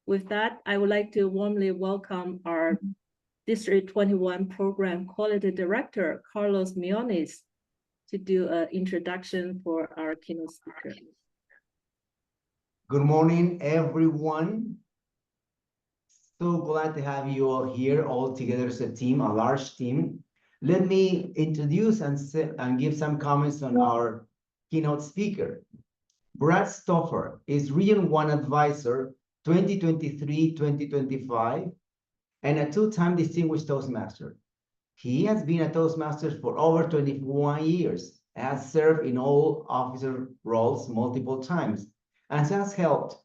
With that, I would like to warmly welcome our District 21 Program Quality Director, Carlos Miones, to do an introduction for our keynote speaker. Good morning, everyone. So glad to have you all here, all together as a team, a large team. Let me introduce and give some comments on our keynote speaker. Brad Stoffer is Region 1 Advisor 2023-2025 and a two-time distinguished Toastmaster. He has been a Toastmaster for over 21 years, has served in all officer roles multiple times, and has helped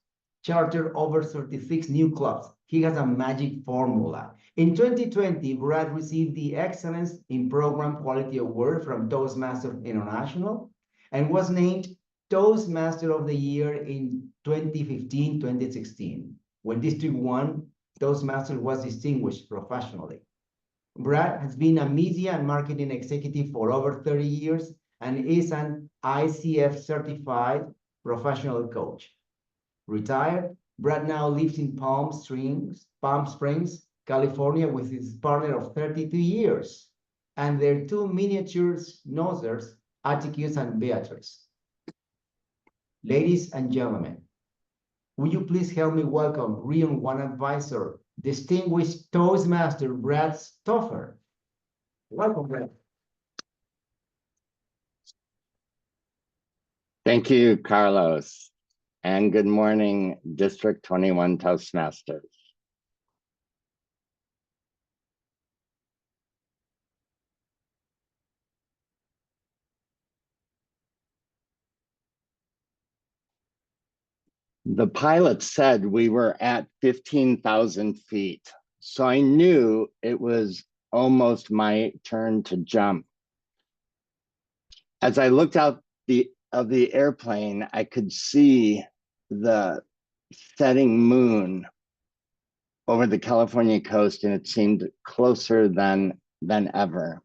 charter over 36 new clubs. He has a magic formula. In 2020, Brad received the Excellence in Program Quality Award from Toastmasters International and was named Toastmaster of the Year in 2015-2016, when District 1 Toastmaster was distinguished professionally. Brad has been a media and marketing executive for over 30 years and is an ICF certified professional coach. Retired, Brad now lives in Palm Springs, California with his partner of 32 years and their two miniature nosers, Atticus and Beatrice. Ladies and gentlemen, will you please help me welcome Region 1 Advisor, distinguished Toastmaster Brad Stoffer. Welcome, Brad. Thank you, Carlos. And good morning, District 21 Toastmasters. The pilot said we were at 15,000 feet, so I knew it was almost my turn to jump. As I looked out of the airplane, I could see the setting moon over the California coast, and it seemed closer than ever.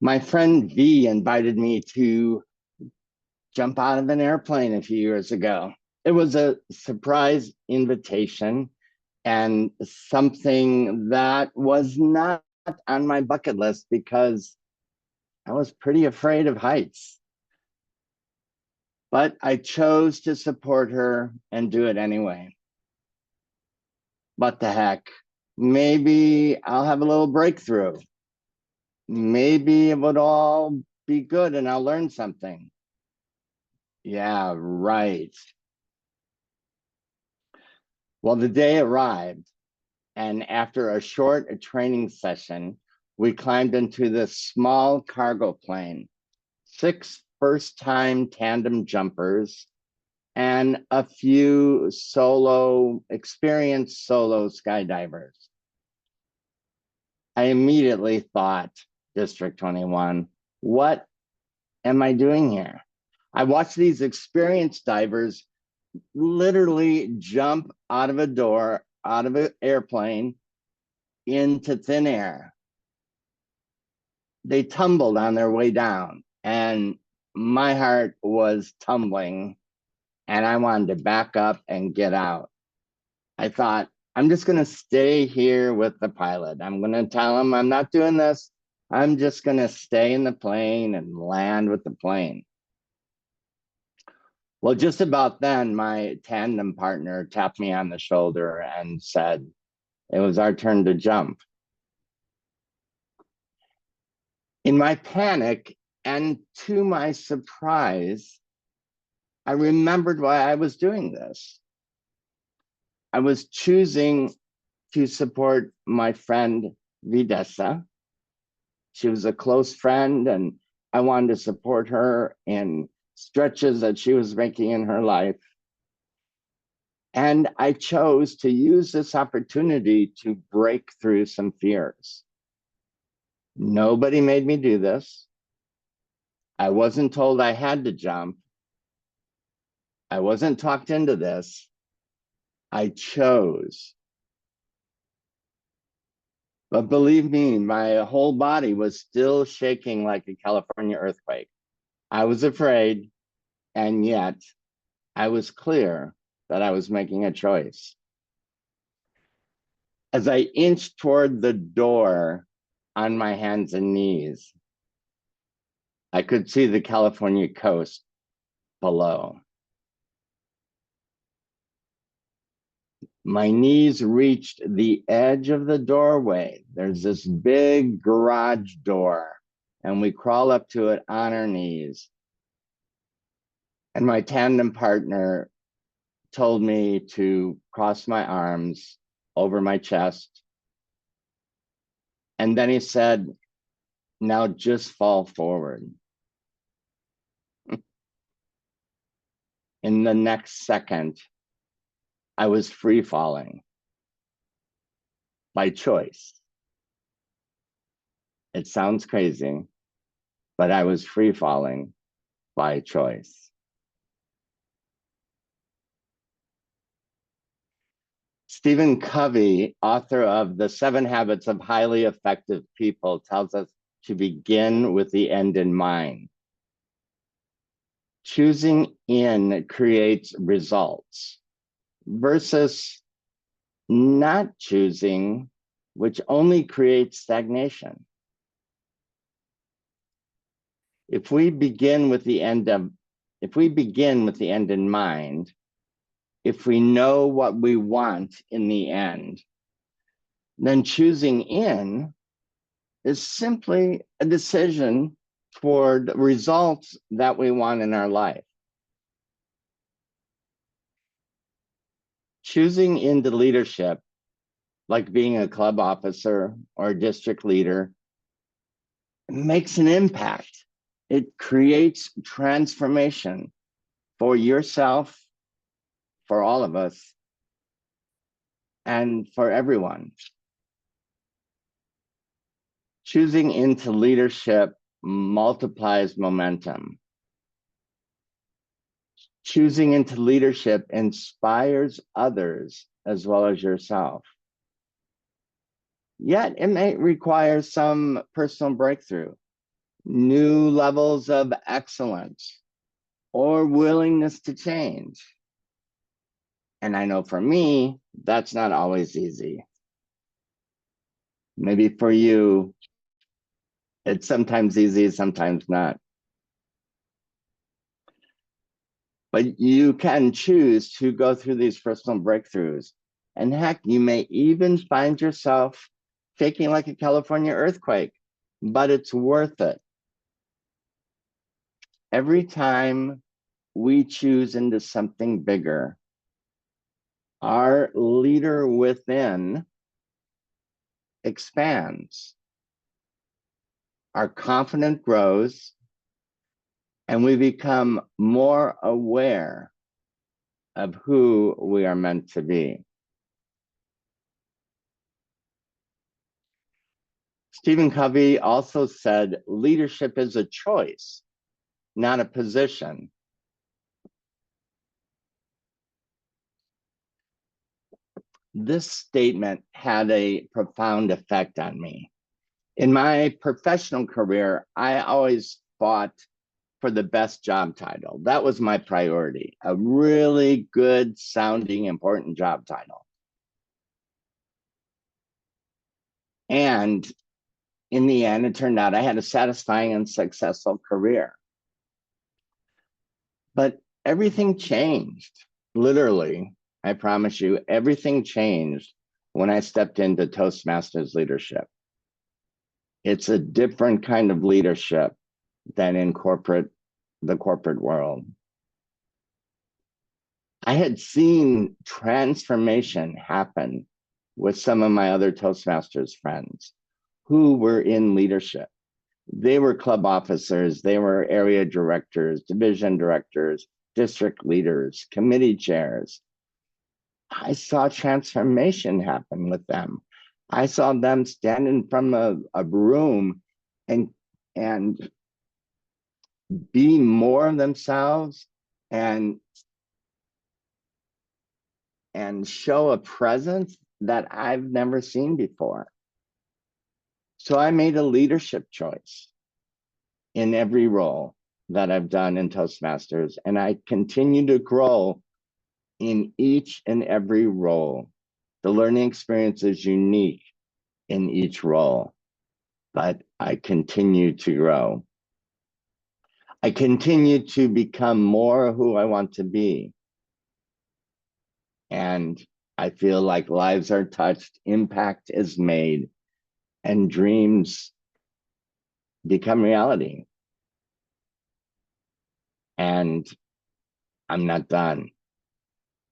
My friend V invited me to jump out of an airplane a few years ago. It was a surprise invitation and something that was not on my bucket list because I was pretty afraid of heights. But I chose to support her and do it anyway. What the heck? Maybe I'll have a little breakthrough. Maybe it would all be good and I'll learn something. Yeah, right. Well, the day arrived, and after a short training session, we climbed into this small cargo plane, 6 first-time tandem jumpers, and a few experienced solo skydivers. I immediately thought, District 21, what am I doing here? I watched these experienced divers literally jump out of a door, out of an airplane, into thin air. They tumbled on their way down, and my heart was tumbling, and I wanted to back up and get out. I thought, I'm just going to stay here with the pilot. I'm going to tell him I'm not doing this. I'm just going to stay in the plane and land with the plane. Well, just about then, my tandem partner tapped me on the shoulder and said, it was our turn to jump. In my panic, and to my surprise, I remembered why I was doing this. I was choosing to support my friend Videssa. She was a close friend, and I wanted to support her in stretches that she was making in her life. And I chose to use this opportunity to break through some fears. Nobody made me do this. I wasn't told I had to jump. I wasn't talked into this. I chose. But believe me, my whole body was still shaking like a California earthquake. I was afraid, and yet I was clear that I was making a choice. As I inched toward the door on my hands and knees, I could see the California coast below. My knees reached the edge of the doorway. There's this big garage door, and we crawl up to it on our knees. And my tandem partner told me to cross my arms over my chest. And then he said, now just fall forward. In the next second, I was free falling by choice. It sounds crazy, but I was free falling by choice. Stephen Covey, author of The 7 Habits of Highly Effective People, tells us to begin with the end in mind. Choosing in creates results versus not choosing, which only creates stagnation. If we begin with the end in mind, if we know what we want in the end, then choosing in is simply a decision toward results that we want in our life. Choosing into leadership, like being a club officer or a district leader, makes an impact. It creates transformation for yourself, for all of us, and for everyone. Choosing into leadership multiplies momentum. Choosing into leadership inspires others as well as yourself. Yet it may require some personal breakthrough, new levels of excellence, or willingness to change. And I know for me, that's not always easy. Maybe for you, it's sometimes easy, sometimes not. But you can choose to go through these personal breakthroughs. And heck, you may even find yourself shaking like a California earthquake, but it's worth it. Every time we choose into something bigger, our leader within expands. Our confidence grows, and we become more aware of who we are meant to be. Stephen Covey also said, leadership is a choice, not a position. This statement had a profound effect on me. In my professional career, I always fought for the best job title. That was my priority, a really good sounding, important job title. And in the end, it turned out I had a satisfying and successful career. But everything changed, literally. I promise you, everything changed when I stepped into Toastmasters leadership. It's a different kind of leadership than in the corporate world. I had seen transformation happen with some of my other Toastmasters friends who were in leadership. They were club officers, they were area directors, division directors, district leaders, committee chairs. I saw transformation happen with them. I saw them stand in front of a room and be more of themselves and show a presence that I've never seen before. So I made a leadership choice in every role that I've done in Toastmasters, and I continue to grow in each and every role. The learning experience is unique in each role, but I continue to grow. I continue to become more who I want to be. And I feel like lives are touched, impact is made, and dreams become reality. And I'm not done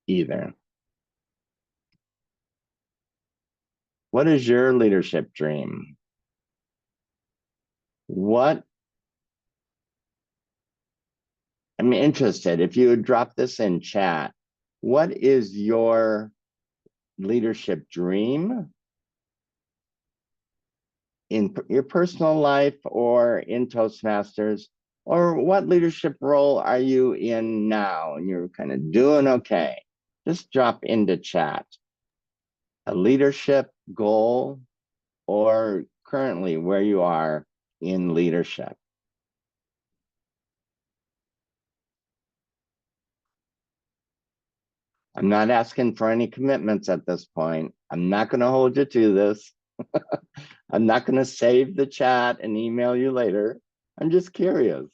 either. What is your leadership dream? I'm interested, if you would drop this in chat, what is your leadership dream in your personal life or in Toastmasters? Or what leadership role are you in now and you're kind of doing okay? Just drop into chat a leadership goal or currently where you are in leadership. I'm not asking for any commitments at this point. I'm not going to hold you to this. I'm not going to save the chat and email you later. I'm just curious.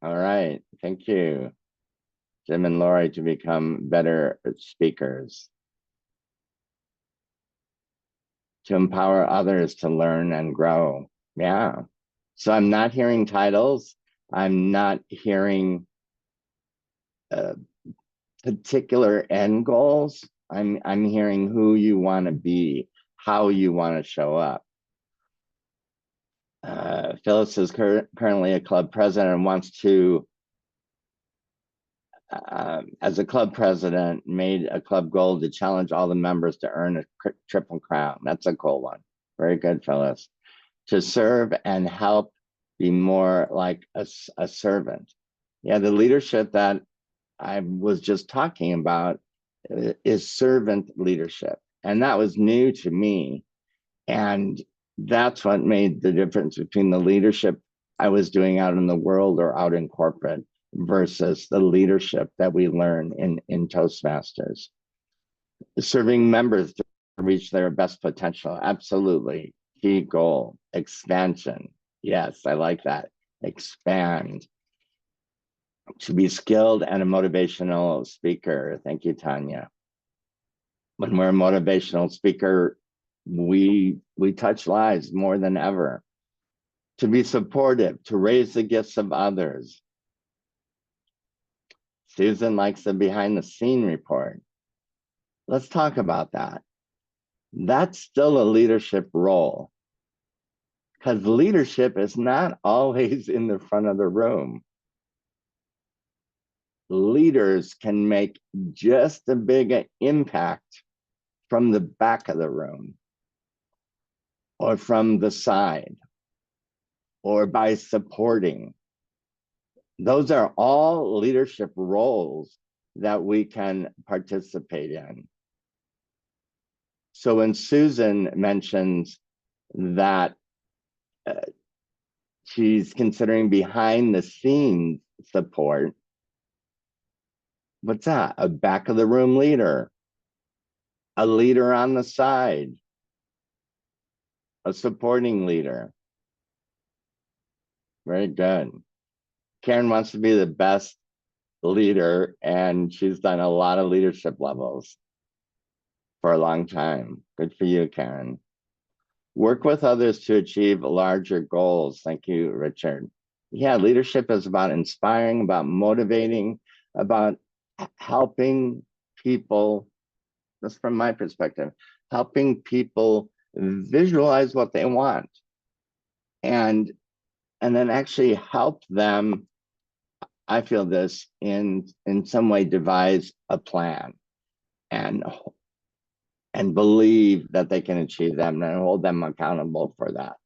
All right. Thank you, Jim and Lori, to become better speakers, to empower others to learn and grow. Yeah. So I'm not hearing titles. I'm not hearing particular end goals. I'm hearing who you want to be, how you want to show up. Phyllis is currently a club president and wants to, as a club president, made a club goal to challenge all the members to earn a triple crown. That's a cool one. Very good, Phyllis. To serve and help, be more like a servant. Yeah, the leadership that I was just talking about is servant leadership. And that was new to me. And that's what made the difference between the leadership I was doing out in the world or out in corporate versus the leadership that we learn in Toastmasters. Serving members to reach their best potential, absolutely. Key goal, expansion. Yes, I like that. Expand. To be skilled and a motivational speaker. Thank you, Tanya. When we're a motivational speaker, we touch lives more than ever. To be supportive, to raise the gifts of others. Susan likes the behind the scene report. Let's talk about that. That's still a leadership role, because leadership is not always in the front of the room. Leaders can make just a big impact from the back of the room, or from the side, or by supporting. Those are all leadership roles that we can participate in. So when Susan mentions that she's considering behind the scenes support, what's that? A back of the room leader, a leader on the side, a supporting leader. Very good. Karen wants to be the best leader, and she's done a lot of leadership levels for a long time. Good for you, Karen. Work with others to achieve larger goals. Thank you, Richard. Yeah, leadership is about inspiring, about motivating, about helping people, just from my perspective, helping people visualize what they want and then actually help them, I feel this, in some way devise a plan and believe that they can achieve them and hold them accountable for that.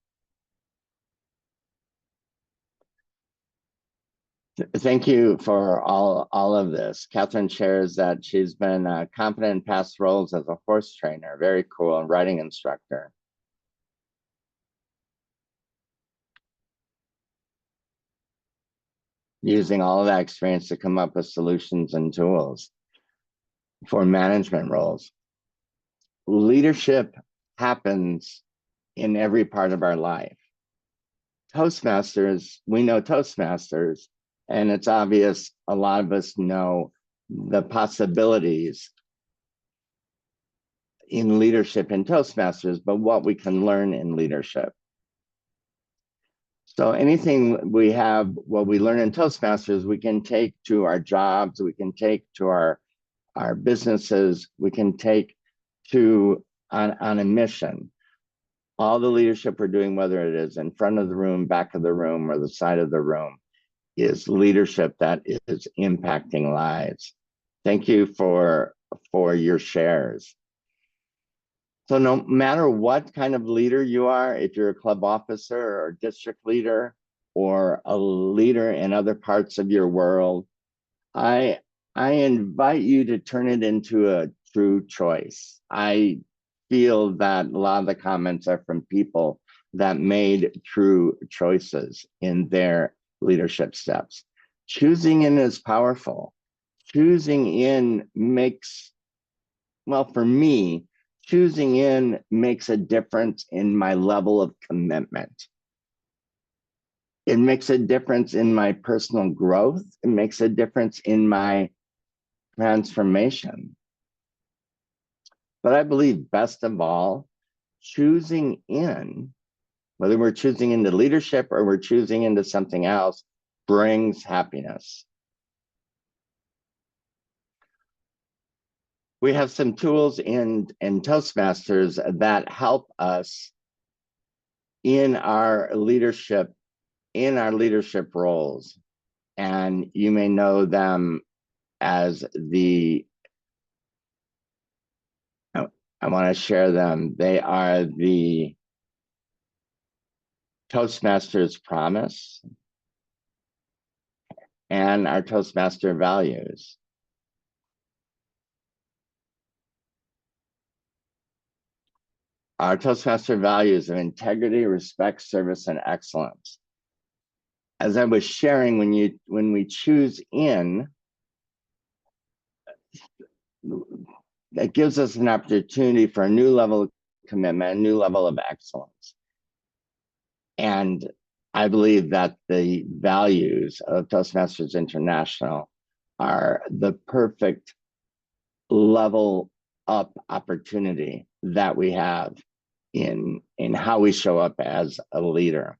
Thank you for all of this. Catherine shares that she's been competent in past roles as a horse trainer, very cool, and riding instructor. using all of that experience to come up with solutions and tools for management roles. Leadership happens in every part of our life. Toastmasters, we know Toastmasters, and it's obvious a lot of us know the possibilities in leadership in Toastmasters, but what we can learn in leadership. So anything we have, what we learn in Toastmasters, we can take to our jobs, we can take to our businesses, we can take to on a mission. All the leadership we're doing, whether it is in front of the room, back of the room, or the side of the room, is leadership that is impacting lives. Thank you for your shares. So no matter what kind of leader you are, if you're a club officer or district leader or a leader in other parts of your world, I invite you to turn it into a true choice. I feel that a lot of the comments are from people that made true choices in their leadership steps. Choosing in is powerful. Choosing in makes, well, for me, choosing in makes a difference in my level of commitment. It makes a difference in my personal growth. It makes a difference in my transformation. But I believe best of all, choosing in, whether we're choosing into leadership or we're choosing into something else, brings happiness. We have some tools in Toastmasters that help us in our leadership roles. And you may know them as I want to share them. They are the Toastmasters Promise and our Toastmaster Values. Our Toastmaster values of integrity, respect, service, and excellence. As I was sharing, when we choose in, that gives us an opportunity for a new level of commitment, a new level of excellence. And I believe that the values of Toastmasters International are the perfect level up opportunity that we have in how we show up as a leader.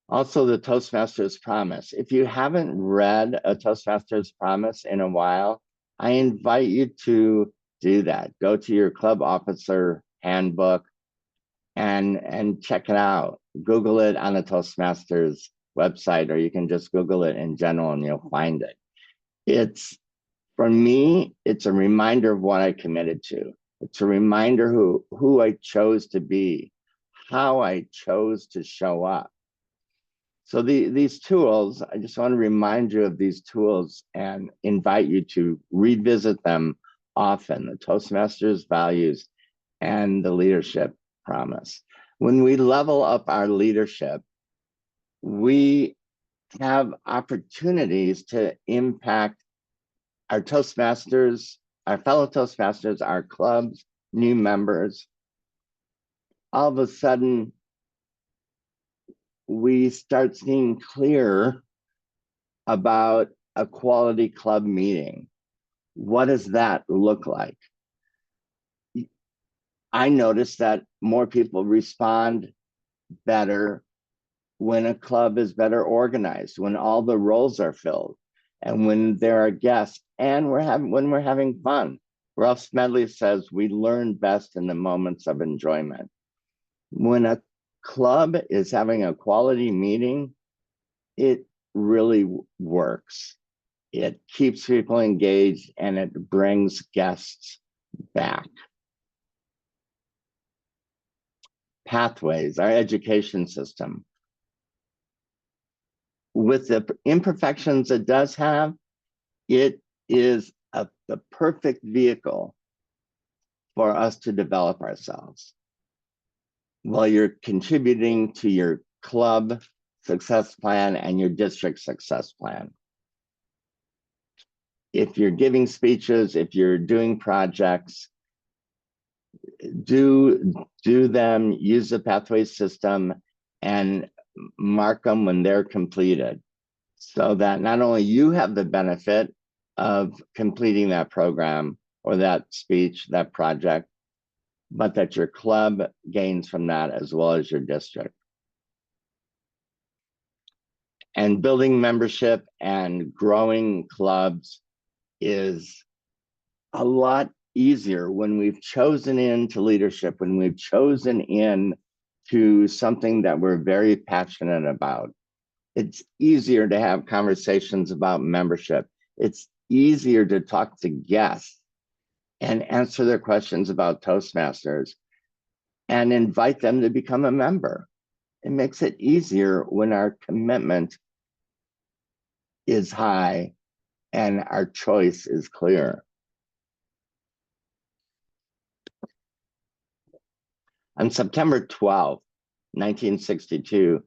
Also, the Toastmasters Promise. If you haven't read a Toastmasters Promise in a while, I invite you to do that. Go to your club officer handbook and check it out. Google it on the Toastmasters website, or you can just Google it in general and you'll find it. For me, it's a reminder of what I committed to. It's a reminder who I chose to be, how I chose to show up. So these tools, I just want to remind you of these tools and invite you to revisit them often, the Toastmasters values and the leadership promise. When we level up our leadership, we have opportunities to impact our Toastmasters, our fellow Toastmasters, our clubs, new members. All of a sudden, we start seeing clear about a quality club meeting. What does that look like? I noticed that more people respond better when a club is better organized, when all the roles are filled, and when there are guests, and when we're having fun. Ralph Smedley says we learn best in the moments of enjoyment. When a club is having a quality meeting, it really works. It keeps people engaged and it brings guests back. Pathways, our education system. With the imperfections it does have, it is the perfect vehicle for us to develop ourselves. while you're contributing to your club success plan and your district success plan. If you're giving speeches, if you're doing projects, do them, use the pathway system, and mark them when they're completed, so that not only you have the benefit of completing that program or that speech, that project, but that your club gains from that as well as your district. And building membership and growing clubs is a lot easier when we've chosen into leadership, when we've chosen in to something that we're very passionate about. It's easier to have conversations about membership. It's easier to talk to guests and answer their questions about Toastmasters and invite them to become a member. It makes it easier when our commitment is high and our choice is clear. On September 12, 1962,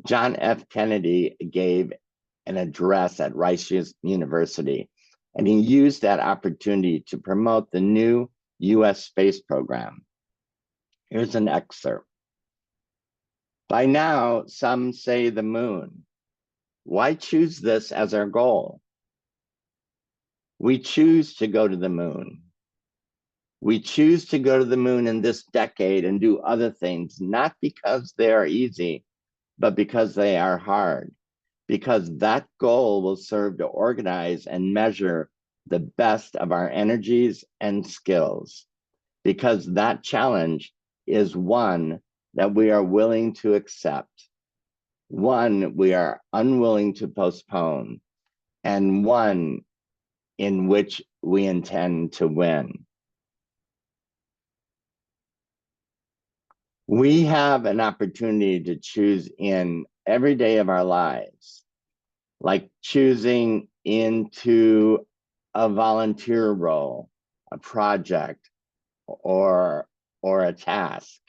John F. Kennedy gave an address at Rice University, and he used that opportunity to promote the new US space program. Here's an excerpt. By now, some say the moon. Why choose this as our goal? We choose to go to the moon. We choose to go to the moon in this decade and do other things, not because they are easy, but because they are hard, because that goal will serve to organize and measure the best of our energies and skills, because that challenge is one that we are willing to accept, one we are unwilling to postpone, and one in which we intend to win. We have an opportunity to choose in every day of our lives, like choosing into a volunteer role, a project, or a task.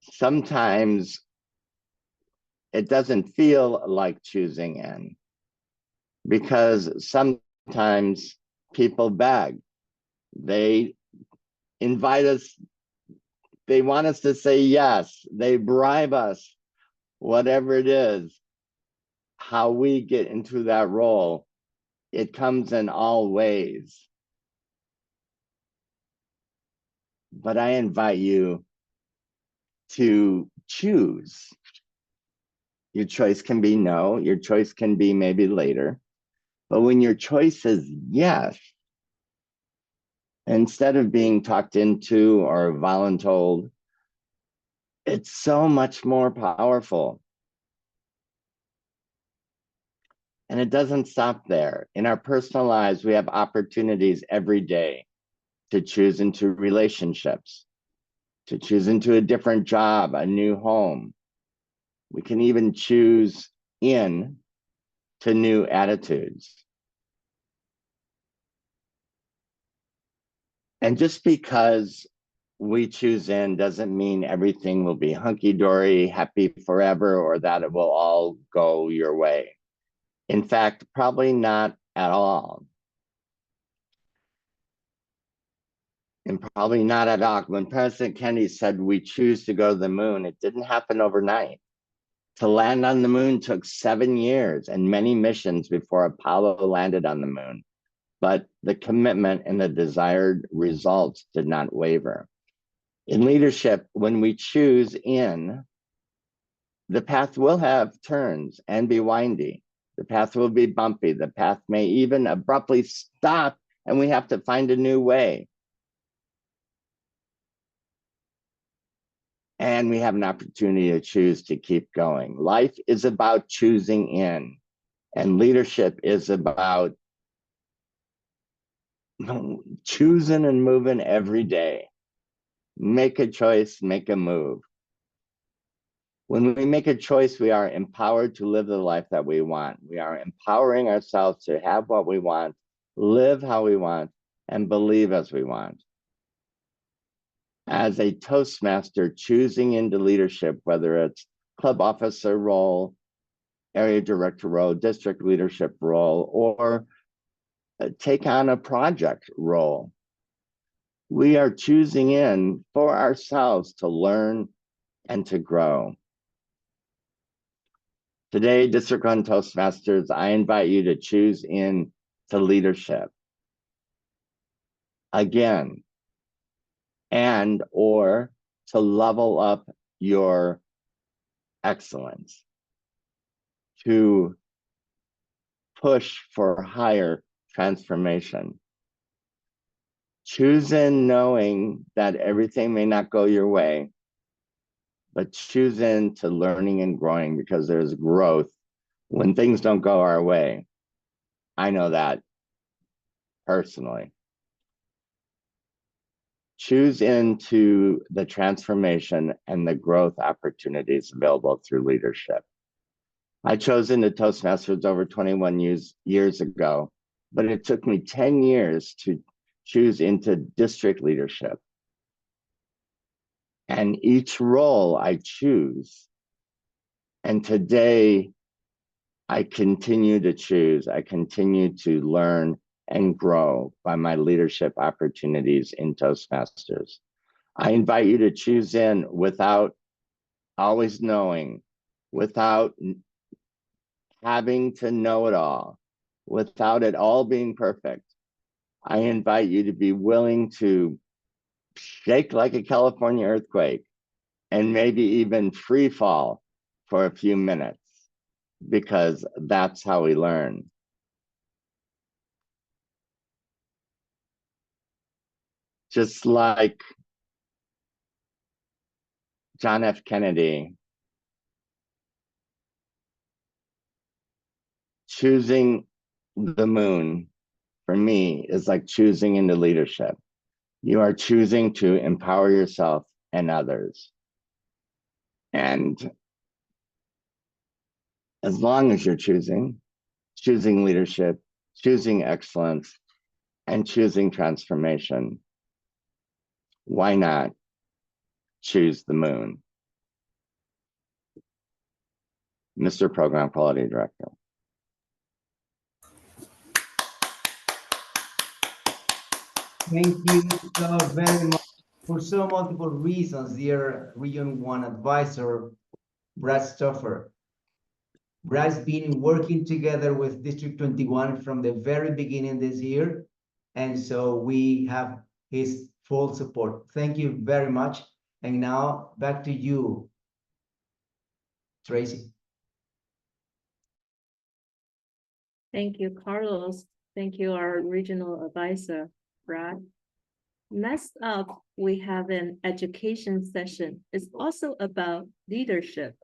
Sometimes it doesn't feel like choosing in, because sometimes people beg. They invite us, they want us to say yes, they bribe us, whatever it is. How we get into that role, it comes in all ways. But I invite you to choose. Your choice can be no, your choice can be maybe later. But when your choice is yes, instead of being talked into or voluntold, it's so much more powerful. And it doesn't stop there. In our personal lives, we have opportunities every day to choose into relationships, to choose into a different job, a new home. We can even choose in to new attitudes. And just because we choose in doesn't mean everything will be hunky-dory, happy forever, or that it will all go your way. In fact, probably not at all. And probably not at all. When President Kennedy said we choose to go to the moon, it didn't happen overnight. To land on the moon took 7 years and many missions before Apollo landed on the moon. But the commitment and the desired results did not waver. In leadership, when we choose in, the path will have turns and be windy. The path will be bumpy. The path may even abruptly stop and we have to find a new way. And we have an opportunity to choose to keep going. Life is about choosing in, and leadership is about choosing and moving every day. Make a choice, make a move. When we make a choice, we are empowered to live the life that we want. We are empowering ourselves to have what we want, live how we want, and believe as we want. as a Toastmaster choosing into leadership, whether it's club officer role, area director role, district leadership role, or take on a project role. We are choosing in for ourselves to learn and to grow. Today, District 1 Toastmasters, I invite you to choose in to leadership. Again, and or to level up your excellence, to push for higher transformation. Choose in knowing that everything may not go your way, but choose into learning and growing, because there's growth when things don't go our way. I know that personally. Choose into the transformation and the growth opportunities available through leadership. I chose into Toastmasters over 21 years ago, but it took me 10 years to choose into district leadership. And each role I choose, and today I continue to choose, I continue to learn and grow by my leadership opportunities in Toastmasters. I invite you to choose in without always knowing, without having to know it all, without it all being perfect. I invite you to be willing to shake like a California earthquake and maybe even free fall for a few minutes, because that's how we learn. Just like John F. Kennedy, choosing the moon for me is like choosing into leadership. You are choosing to empower yourself and others. And as long as you're choosing leadership, choosing excellence, and choosing transformation, why not choose the moon? Mr. Program Quality Director. Thank you so very much for so multiple reasons, dear Region 1 Advisor, Brad Stoffer. Brad's been working together with District 21 from the very beginning this year, and so we have his full support. Thank you very much. And now back to you, Tracy. Thank you, Carlos. Thank you, our regional advisor, Brad. Next up, we have an education session. It's also about leadership.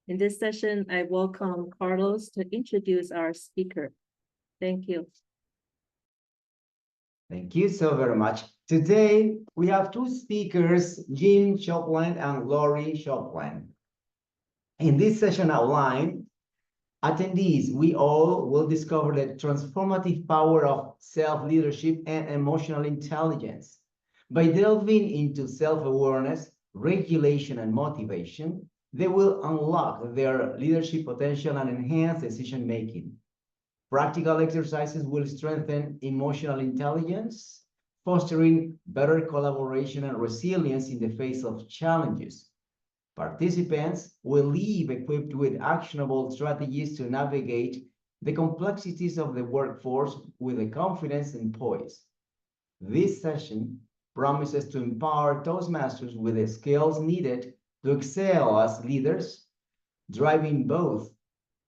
In this session, I welcome Carlos to introduce our speaker. Thank you. Thank you so very much. Today, we have two speakers, Jim Shopland and Lori Shopland. In this session outline, attendees, we all will discover the transformative power of self-leadership and emotional intelligence. By delving into self-awareness, regulation, and motivation, they will unlock their leadership potential and enhance decision-making. Practical exercises will strengthen emotional intelligence, fostering better collaboration and resilience in the face of challenges. Participants will leave equipped with actionable strategies to navigate the complexities of the workforce with a confidence and poise. This session promises to empower Toastmasters with the skills needed to excel as leaders, driving both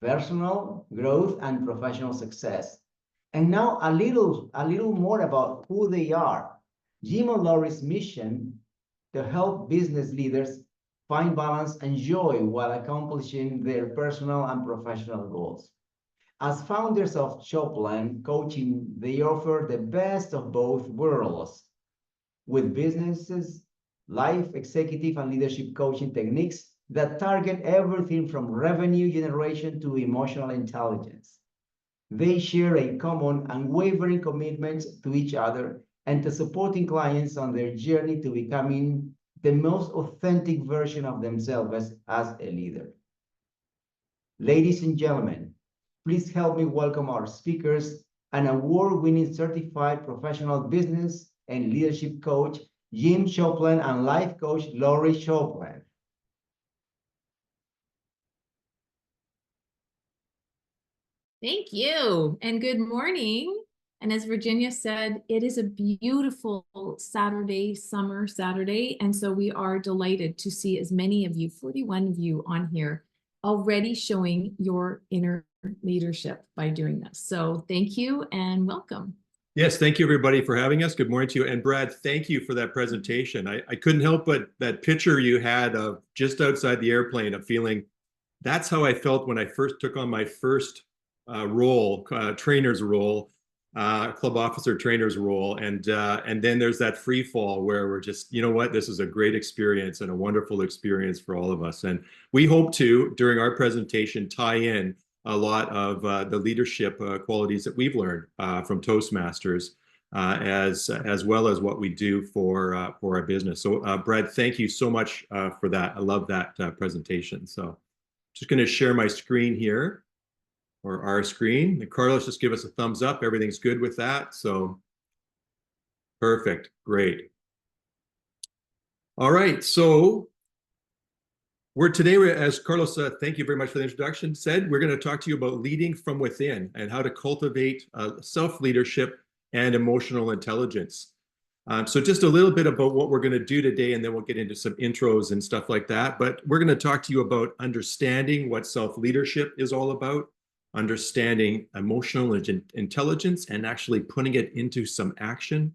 personal growth and professional success. And now a little more about who they are. Jim and Lori's mission to help business leaders find balance and joy while accomplishing their personal and professional goals. As founders of Shopland Coaching, they offer the best of both worlds with businesses, life, executive, and leadership coaching techniques that target everything from revenue generation to emotional intelligence. They share a common, unwavering commitment to each other and to supporting clients on their journey to becoming the most authentic version of themselves as a leader. Ladies and gentlemen, please help me welcome our speakers, an award-winning certified professional business and leadership coach, Jim Shopland, and life coach, Lori Shopland. Thank you, and good morning. And as Virginia said, it is a beautiful Saturday, summer Saturday. And so we are delighted to see as many of you, 41 of you on here, already showing your inner leadership by doing this. So thank you and welcome. Yes, thank you everybody for having us. Good morning to you. And Brad, thank you for that presentation. I couldn't help but that picture you had of just outside the airplane of feeling, that's how I felt when I first took on my first role, trainer's role, club officer trainer's role. And then there's that free fall where we're just, you know what, this is a great experience and a wonderful experience for all of us. And we hope to, during our presentation, tie in a lot of the leadership qualities that we've learned from Toastmasters, as well as what we do for our business. So Brad, thank you so much for that. I love that presentation. So just going to share my screen here, or our screen. And Carlos, just give us a thumbs up. Everything's good with that. So perfect, great. All right, so we're today, as Carlos, thank you very much for the introduction, said, we're going to talk to you about leading from within and how to cultivate self-leadership and emotional intelligence. So just a little bit about what we're going to do today, and then we'll get into some intros and stuff like that. But we're going to talk to you about understanding what self-leadership is all about, understanding emotional intelligence, and actually putting it into some action.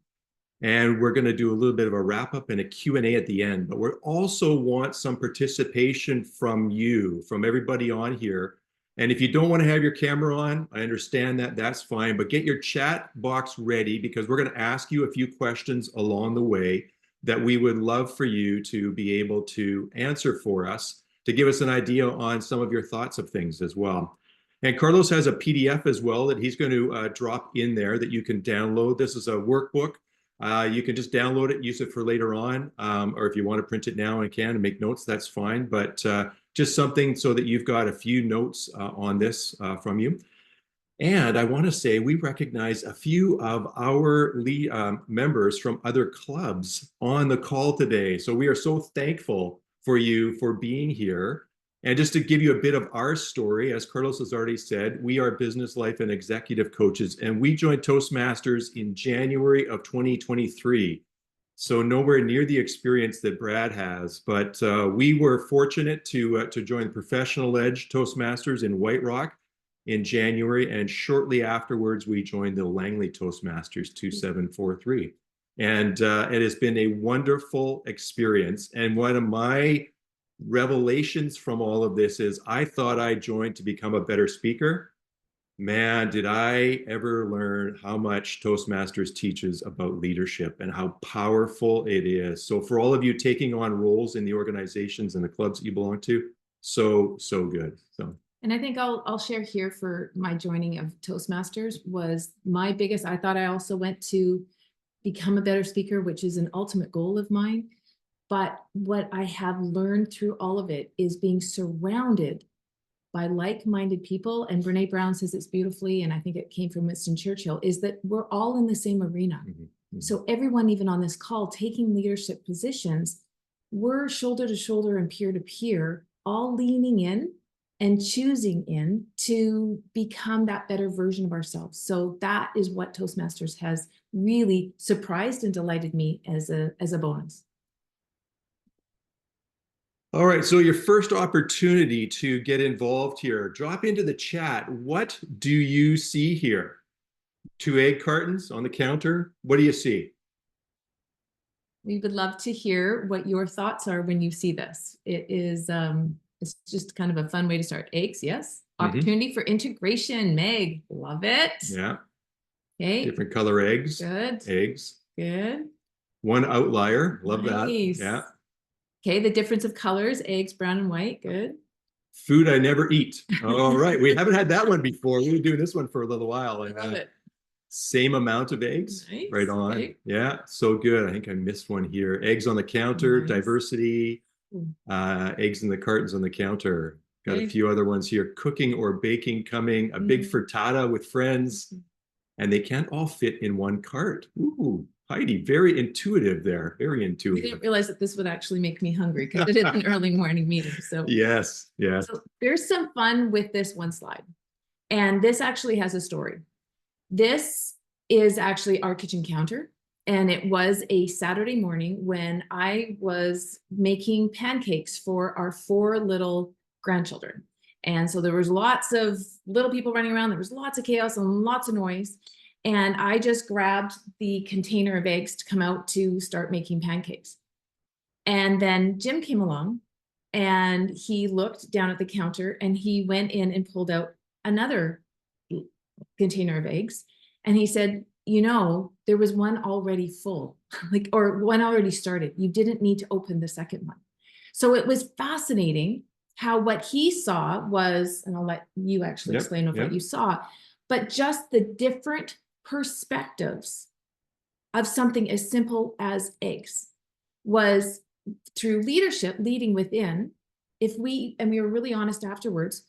And we're going to do a little bit of a wrap up and a Q&A at the end. But we also want some participation from you, from everybody on here. And if you don't want to have your camera on, I understand that, that's fine. But get your chat box ready, because we're going to ask you a few questions along the way that we would love for you to be able to answer for us, to give us an idea on some of your thoughts of things as well. And Carlos has a PDF as well that he's going to drop in there that you can download. This is a workbook. You can just download it, use it for later on, or if you want to print it now and can and make notes, that's fine. But just something so that you've got a few notes on this from you. And I want to say we recognize a few of our members from other clubs on the call today. So we are so thankful for you for being here. And just to give you a bit of our story, as Carlos has already said, we are business, life, and executive coaches, and we joined Toastmasters in January of 2023. So nowhere near the experience that Brad has, but we were fortunate to join the Professional Edge Toastmasters in White Rock in January, and shortly afterwards, we joined the Langley Toastmasters 2743. And it has been a wonderful experience. And one of my revelations from all of this is I thought I joined to become a better speaker. Man, did I ever learn how much Toastmasters teaches about leadership and how powerful it is. So for all of you taking on roles in the organizations and the clubs that you belong to, so good. So. And I think I'll share here for my joining of Toastmasters was my biggest, I thought I also went to become a better speaker, which is an ultimate goal of mine. But what I have learned through all of it is being surrounded by like-minded people. And Brene Brown says it's beautifully, and I think it came from Winston Churchill, is that we're all in the same arena. Mm-hmm. Mm-hmm. So everyone, even on this call, taking leadership positions, we're shoulder to shoulder and peer to peer, all leaning in and choosing in to become that better version of ourselves. So that is what Toastmasters has really surprised and delighted me as a bonus. All right, so your first opportunity to get involved here, drop into the chat. What do you see here? 2 egg cartons on the counter. What do you see? We would love to hear what your thoughts are when you see this. It is, it's just kind of a fun way to start. Eggs, yes. Opportunity for integration, Meg, love it. Yeah. Okay. Different color eggs. Good. Eggs. Good. One outlier, love nice. that. Yeah. Okay, the difference of colors, eggs, brown and white, good. Food I never eat. All right, we haven't had that one before. We were doing this one for a little while. I love it. Same amount of eggs. Nice. Right on. Okay. Yeah, so good. I think I missed one here. Eggs on the counter, Nice. diversity, eggs in the cartons on the counter. Got a Okay. few other ones here. Cooking or baking coming, a big frittata with friends, and they can't all fit in one cart. Ooh, Heidi, very intuitive there. Very We intuitive. didn't realize that this would actually make me hungry because it is an early morning meeting. So Yes, yes. So there's some fun with this one slide. And this actually has a story. This is actually our kitchen counter. And it was a Saturday morning when I was making pancakes for our 4 little grandchildren. And so there was lots of little people running around. There was lots of chaos and lots of noise. And I just grabbed the container of eggs to come out to start making pancakes. And then Jim came along and he looked down at the counter and he went in and pulled out another container of eggs. And he said, you know, there was one already full, like, or one already started. You didn't need to open the second one. So it was fascinating how what he saw was, and I'll let you actually explain what you saw, but just the different perspectives of something as simple as eggs was through leadership, leading within. If we, and we were really honest afterwards,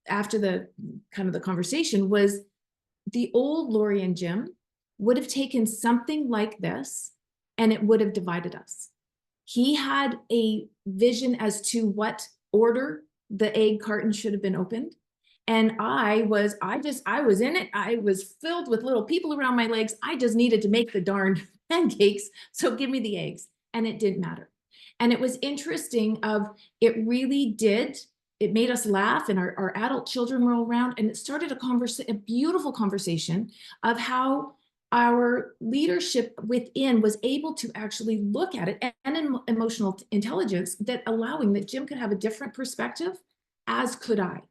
after the kind of the conversation, was the old Lori and Jim would have taken something like this and it would have divided us. He had a vision as to what order the egg carton should have been opened. And I was in it. I was filled with little people around my legs. I just needed to make the darn pancakes. So give me the eggs. And it didn't matter. And it was interesting it really did. It made us laugh and our adult children were all around, and it started a beautiful conversation of how our leadership within was able to actually look at it, and emotional intelligence, that allowing that Jim could have a different perspective, as could I.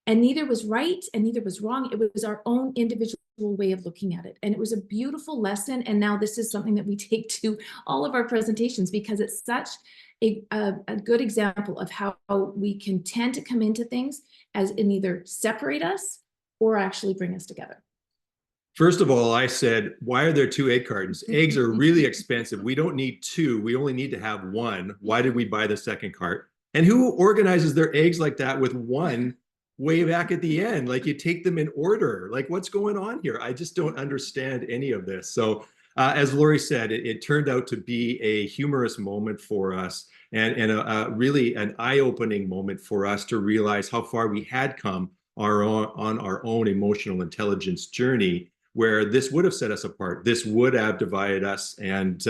And neither was right and neither was wrong. It was our own individual way of looking at it. And it was a beautiful lesson. And now this is something that we take to all of our presentations, because it's such a good example of how we can tend to come into things as in either separate us or actually bring us together. First of all, I said, why are there 2 egg cartons? Eggs are really expensive. We don't need 2. We only need to have 1. Why did we buy the second cart? And who organizes their eggs like that with 1 way back at the end? Like, you take them in order. Like, what's going on here? I just don't understand any of this. So as Lori said, it turned out to be a humorous moment for us, and really an eye-opening moment for us to realize how far we had come on our own emotional intelligence journey, where this would have set us apart. This would have divided us. And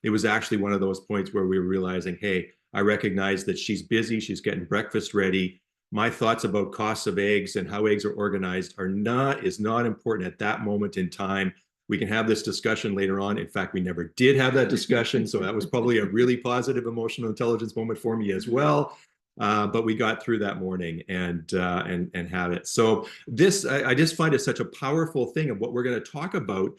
it was actually one of those points where we were realizing, hey, I recognize that she's busy. She's getting breakfast ready. My thoughts about costs of eggs and how eggs are organized is not important at that moment in time. We can have this discussion later on. In fact, we never did have that discussion. So that was probably a really positive emotional intelligence moment for me as well. But we got through that morning and had it. So this, I just find it such a powerful thing of what we're going to talk about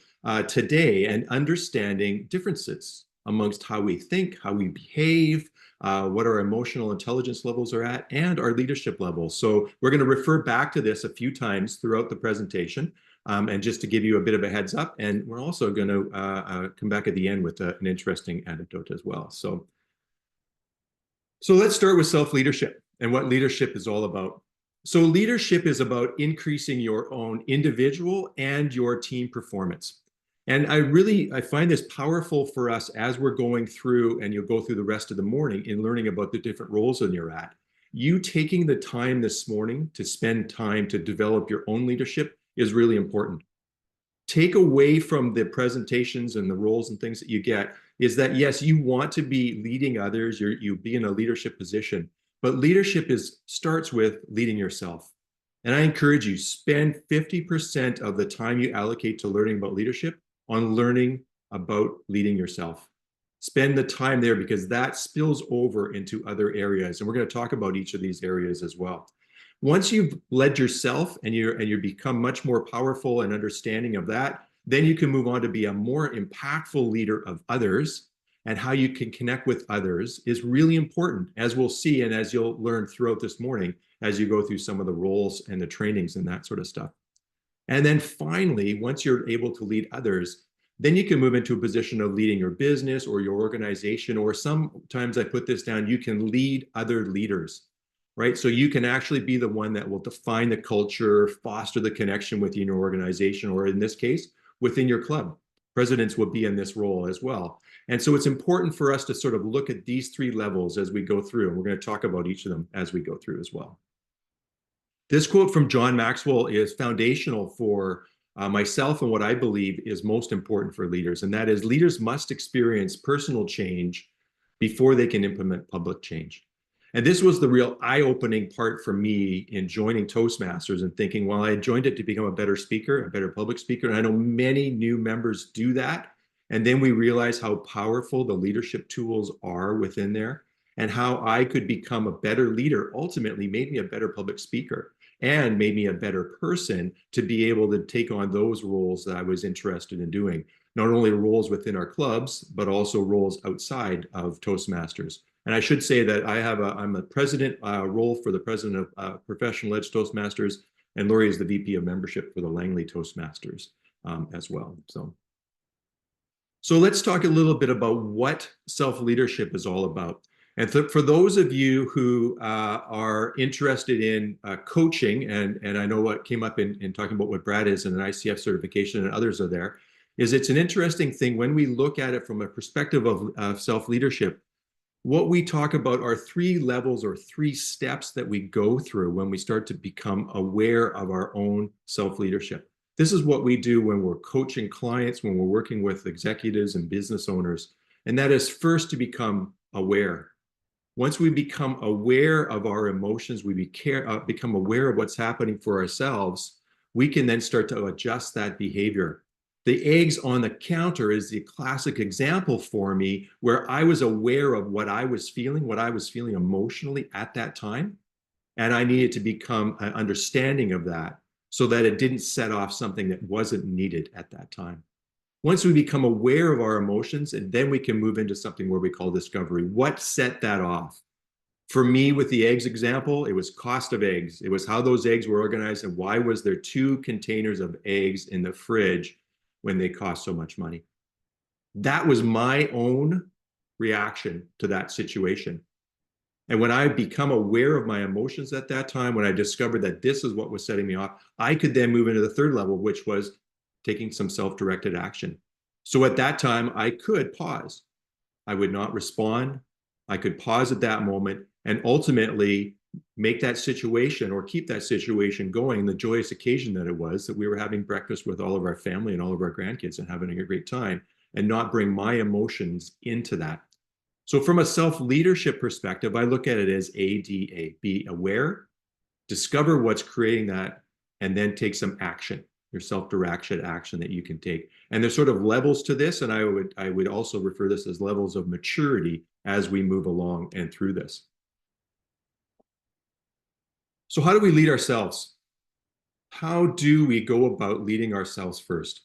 today, and understanding differences amongst how we think, how we behave, what our emotional intelligence levels are at, and our leadership levels. So we're going to refer back to this a few times throughout the presentation, and just to give you a bit of a heads up. And we're also going to come back at the end with an interesting anecdote as well. So let's start with self-leadership and what leadership is all about. So leadership is about increasing your own individual and your team performance. And I find this powerful for us as we're going through, and you'll go through the rest of the morning in learning about the different roles that you're at. You taking the time this morning to spend time to develop your own leadership is really important. Take away from the presentations and the roles and things that you get is that, yes, you want to be leading others, you be in a leadership position, but leadership starts with leading yourself. And I encourage you, spend 50% of the time you allocate to learning about leadership on learning about leading yourself. Spend the time there, because that spills over into other areas. And we're going to talk about each of these areas as well. Once you've led yourself and you become much more powerful and understanding of that, then you can move on to be a more impactful leader of others. And how you can connect with others is really important, as we'll see, and as you'll learn throughout this morning as you go through some of the roles and the trainings and that sort of stuff. And then finally, once you're able to lead others, then you can move into a position of leading your business or your organization, or sometimes I put this down, you can lead other leaders, right? So you can actually be the one that will define the culture, foster the connection within your organization, or in this case, within your club. Presidents will be in this role as well. And so it's important for us to sort of look at these three levels as we go through, and we're going to talk about each of them as we go through as well. This quote from John Maxwell is foundational for myself and what I believe is most important for leaders, and that is leaders must experience personal change before they can implement public change. And this was the real eye-opening part for me in joining Toastmasters and thinking, well, I joined it to become a better speaker, a better public speaker, and I know many new members do that. And then we realize how powerful the leadership tools are within there, and how I could become a better leader ultimately made me a better public speaker and made me a better person to be able to take on those roles that I was interested in doing. Not only roles within our clubs, but also roles outside of Toastmasters. And I should say that I'm a president role for the president of Professional Edge Toastmasters, and Lori is the VP of membership for the Langley Toastmasters as well. So let's talk a little bit about what self-leadership is all about. And for those of you who are interested in coaching, and I know what came up in talking about what Brad is and an ICF certification and others are there, is it's an interesting thing when we look at it from a perspective of self-leadership. What we talk about are three levels or three steps that we go through when we start to become aware of our own self-leadership. This is what we do when we're coaching clients, when we're working with executives and business owners, and that is first to become aware. Once we become aware of our emotions, we become aware of what's happening for ourselves, we can then start to adjust that behavior. The eggs on the counter is the classic example for me where I was aware of what I was feeling emotionally at that time. And I needed to become an understanding of that so that it didn't set off something that wasn't needed at that time. Once we become aware of our emotions, and then we can move into something where we call discovery. What set that off? For me, with the eggs example, it was cost of eggs. It was how those eggs were organized and why was there 2 containers of eggs in the fridge when they cost so much money. That was my own reaction to that situation. And when I become aware of my emotions at that time, when I discovered that this is what was setting me off, I could then move into the third level, which was taking some self-directed action. So at that time, I could pause. I would not respond. I could pause at that moment and ultimately make that situation or keep that situation going, the joyous occasion that it was, that we were having breakfast with all of our family and all of our grandkids and having a great time, and not bring my emotions into that. So from a self-leadership perspective, I look at it as ADA, be aware, discover what's creating that, and then take some action. Your self-directed action that you can take. And there's sort of levels to this, and I would also refer this as levels of maturity as we move along and through this. So how do we lead ourselves? How do we go about leading ourselves first?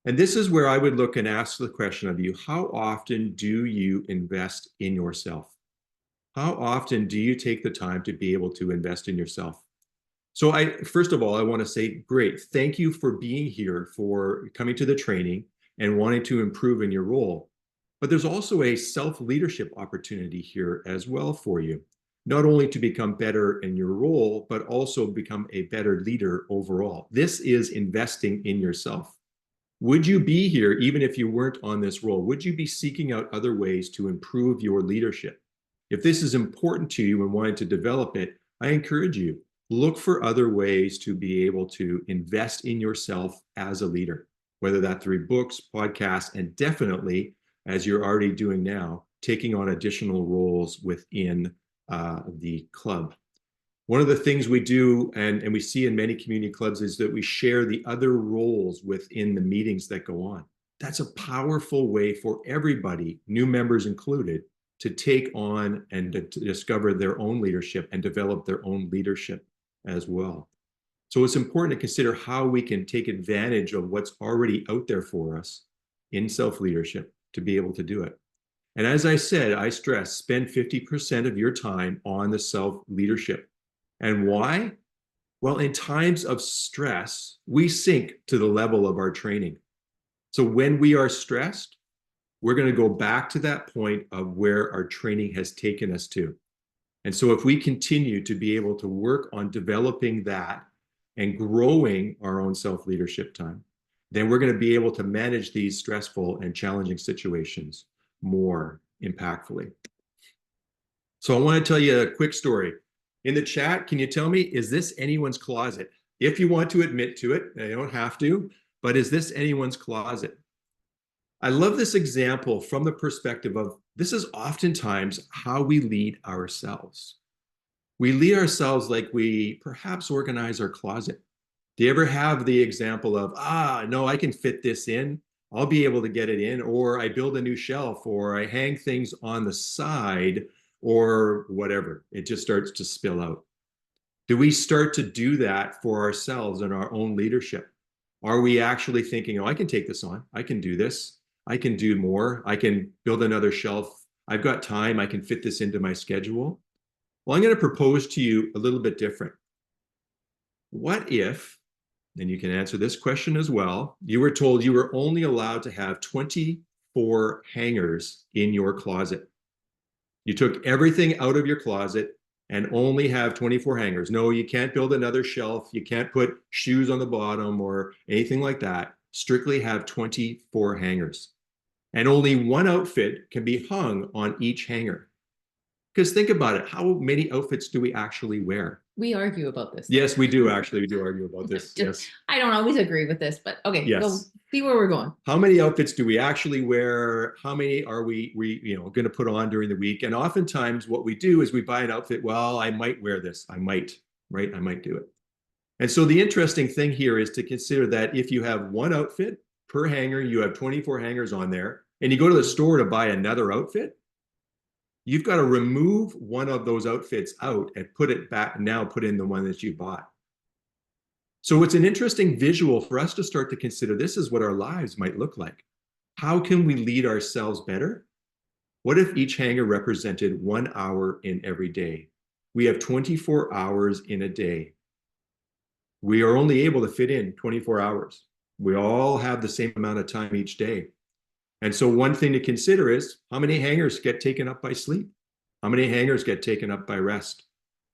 And this is where I would look and ask the question of you, how often do you invest in yourself? How often do you take the time to be able to invest in yourself? So first of all, I want to say, great, thank you for being here, for coming to the training and wanting to improve in your role. But there's also a self-leadership opportunity here as well for you, not only to become better in your role, but also become a better leader overall. This is investing in yourself. Would you be here even if you weren't on this role? Would you be seeking out other ways to improve your leadership? If this is important to you and wanting to develop it, I encourage you. Look for other ways to be able to invest in yourself as a leader, whether that's through books, podcasts, and definitely, as you're already doing now, taking on additional roles within the club. One of the things we do, and we see in many community clubs, is that we share the other roles within the meetings that go on. That's a powerful way for everybody, new members included, to take on and to discover their own leadership and develop their own leadership as well. So it's important to consider how we can take advantage of what's already out there for us in self-leadership to be able to do it. And as I said, I stress, spend 50% of your time on the self-leadership. And why? Well, in times of stress, we sink to the level of our training. So when we are stressed, we're going to go back to that point of where our training has taken us to. And so if we continue to be able to work on developing that and growing our own self-leadership time, then we're going to be able to manage these stressful and challenging situations more impactfully. So I want to tell you a quick story. In the chat, can you tell me, is this anyone's closet? If you want to admit to it, you don't have to, but is this anyone's closet? I love this example from the perspective of this is oftentimes how we lead ourselves. We lead ourselves like we perhaps organize our closet. Do you ever have the example of, no, I can fit this in, I'll be able to get it in, or I build a new shelf, or I hang things on the side, or whatever. It just starts to spill out. Do we start to do that for ourselves in our own leadership? Are we actually thinking, oh, I can take this on, I can do this, I can do more, I can build another shelf, I've got time, I can fit this into my schedule? Well, I'm going to propose to you a little bit different. What if, and you can answer this question as well, you were told you were only allowed to have 24 hangers in your closet. You took everything out of your closet and only have 24 hangers. No, you can't build another shelf. You can't put shoes on the bottom or anything like that. Strictly have 24 hangers. And only one outfit can be hung on each hanger. Because think about it, how many outfits do we actually wear? We argue about this. Yes, we do actually. We do argue about this. Just- Yes. I don't always agree with this, but okay, Yes. go see where we're going. How many outfits do we actually wear? How many are we going to put on during the week? And oftentimes what we do is we buy an outfit. Well, I might wear this. I might, right? I might do it. And so the interesting thing here is to consider that if you have one outfit per hanger, you have 24 hangers on there, and you go to the store to buy another outfit, you've got to remove one of those outfits out and put it back, now put in the one that you bought. So it's an interesting visual for us to start to consider. This is what our lives might look like. How can we lead ourselves better? What if each hanger represented 1 hour in every day? We have 24 hours in a day. We are only able to fit in 24 hours. We all have the same amount of time each day. And so one thing to consider is how many hangers get taken up by sleep? How many hangers get taken up by rest?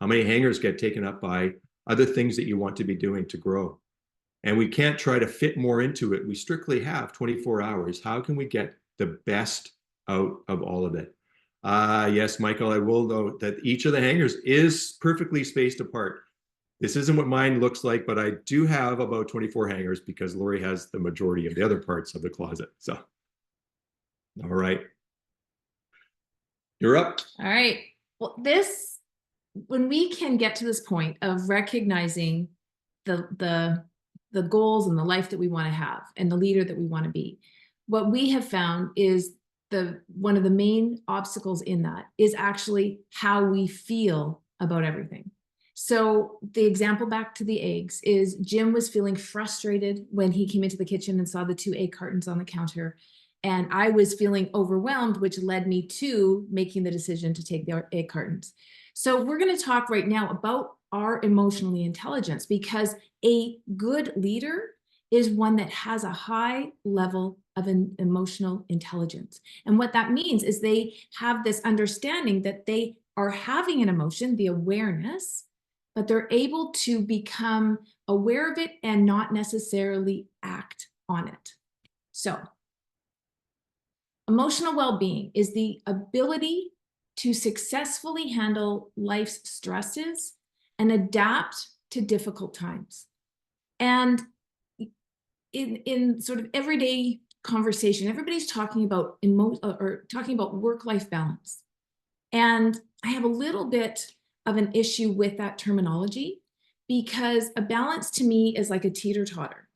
How many hangers get taken up by other things that you want to be doing to grow? And we can't try to fit more into it. We strictly have 24 hours. How can we get the best out of all of it? Yes, Michael, I will note that each of the hangers is perfectly spaced apart. This isn't what mine looks like, but I do have about 24 hangers because Lori has the majority of the other parts of the closet. So, all right. You're up. All right. Well, when we can get to this point of recognizing the goals and the life that we want to have and the leader that we want to be, what we have found is one of the main obstacles in that is actually how we feel about everything. So the example back to the eggs is Jim was feeling frustrated when he came into the kitchen and saw the 2 egg cartons on the counter. And I was feeling overwhelmed, which led me to making the decision to take the egg cartons. So we're going to talk right now about our emotional intelligence, because a good leader is one that has a high level of an emotional intelligence. And what that means is they have this understanding that they are having an emotion, the awareness, but they're able to become aware of it and not necessarily act on it. So emotional well-being is the ability to successfully handle life's stresses and adapt to difficult times. And in sort of everyday conversation, everybody's talking about work-life balance. And I have a little bit of an issue with that terminology, because a balance to me is like a teeter-totter.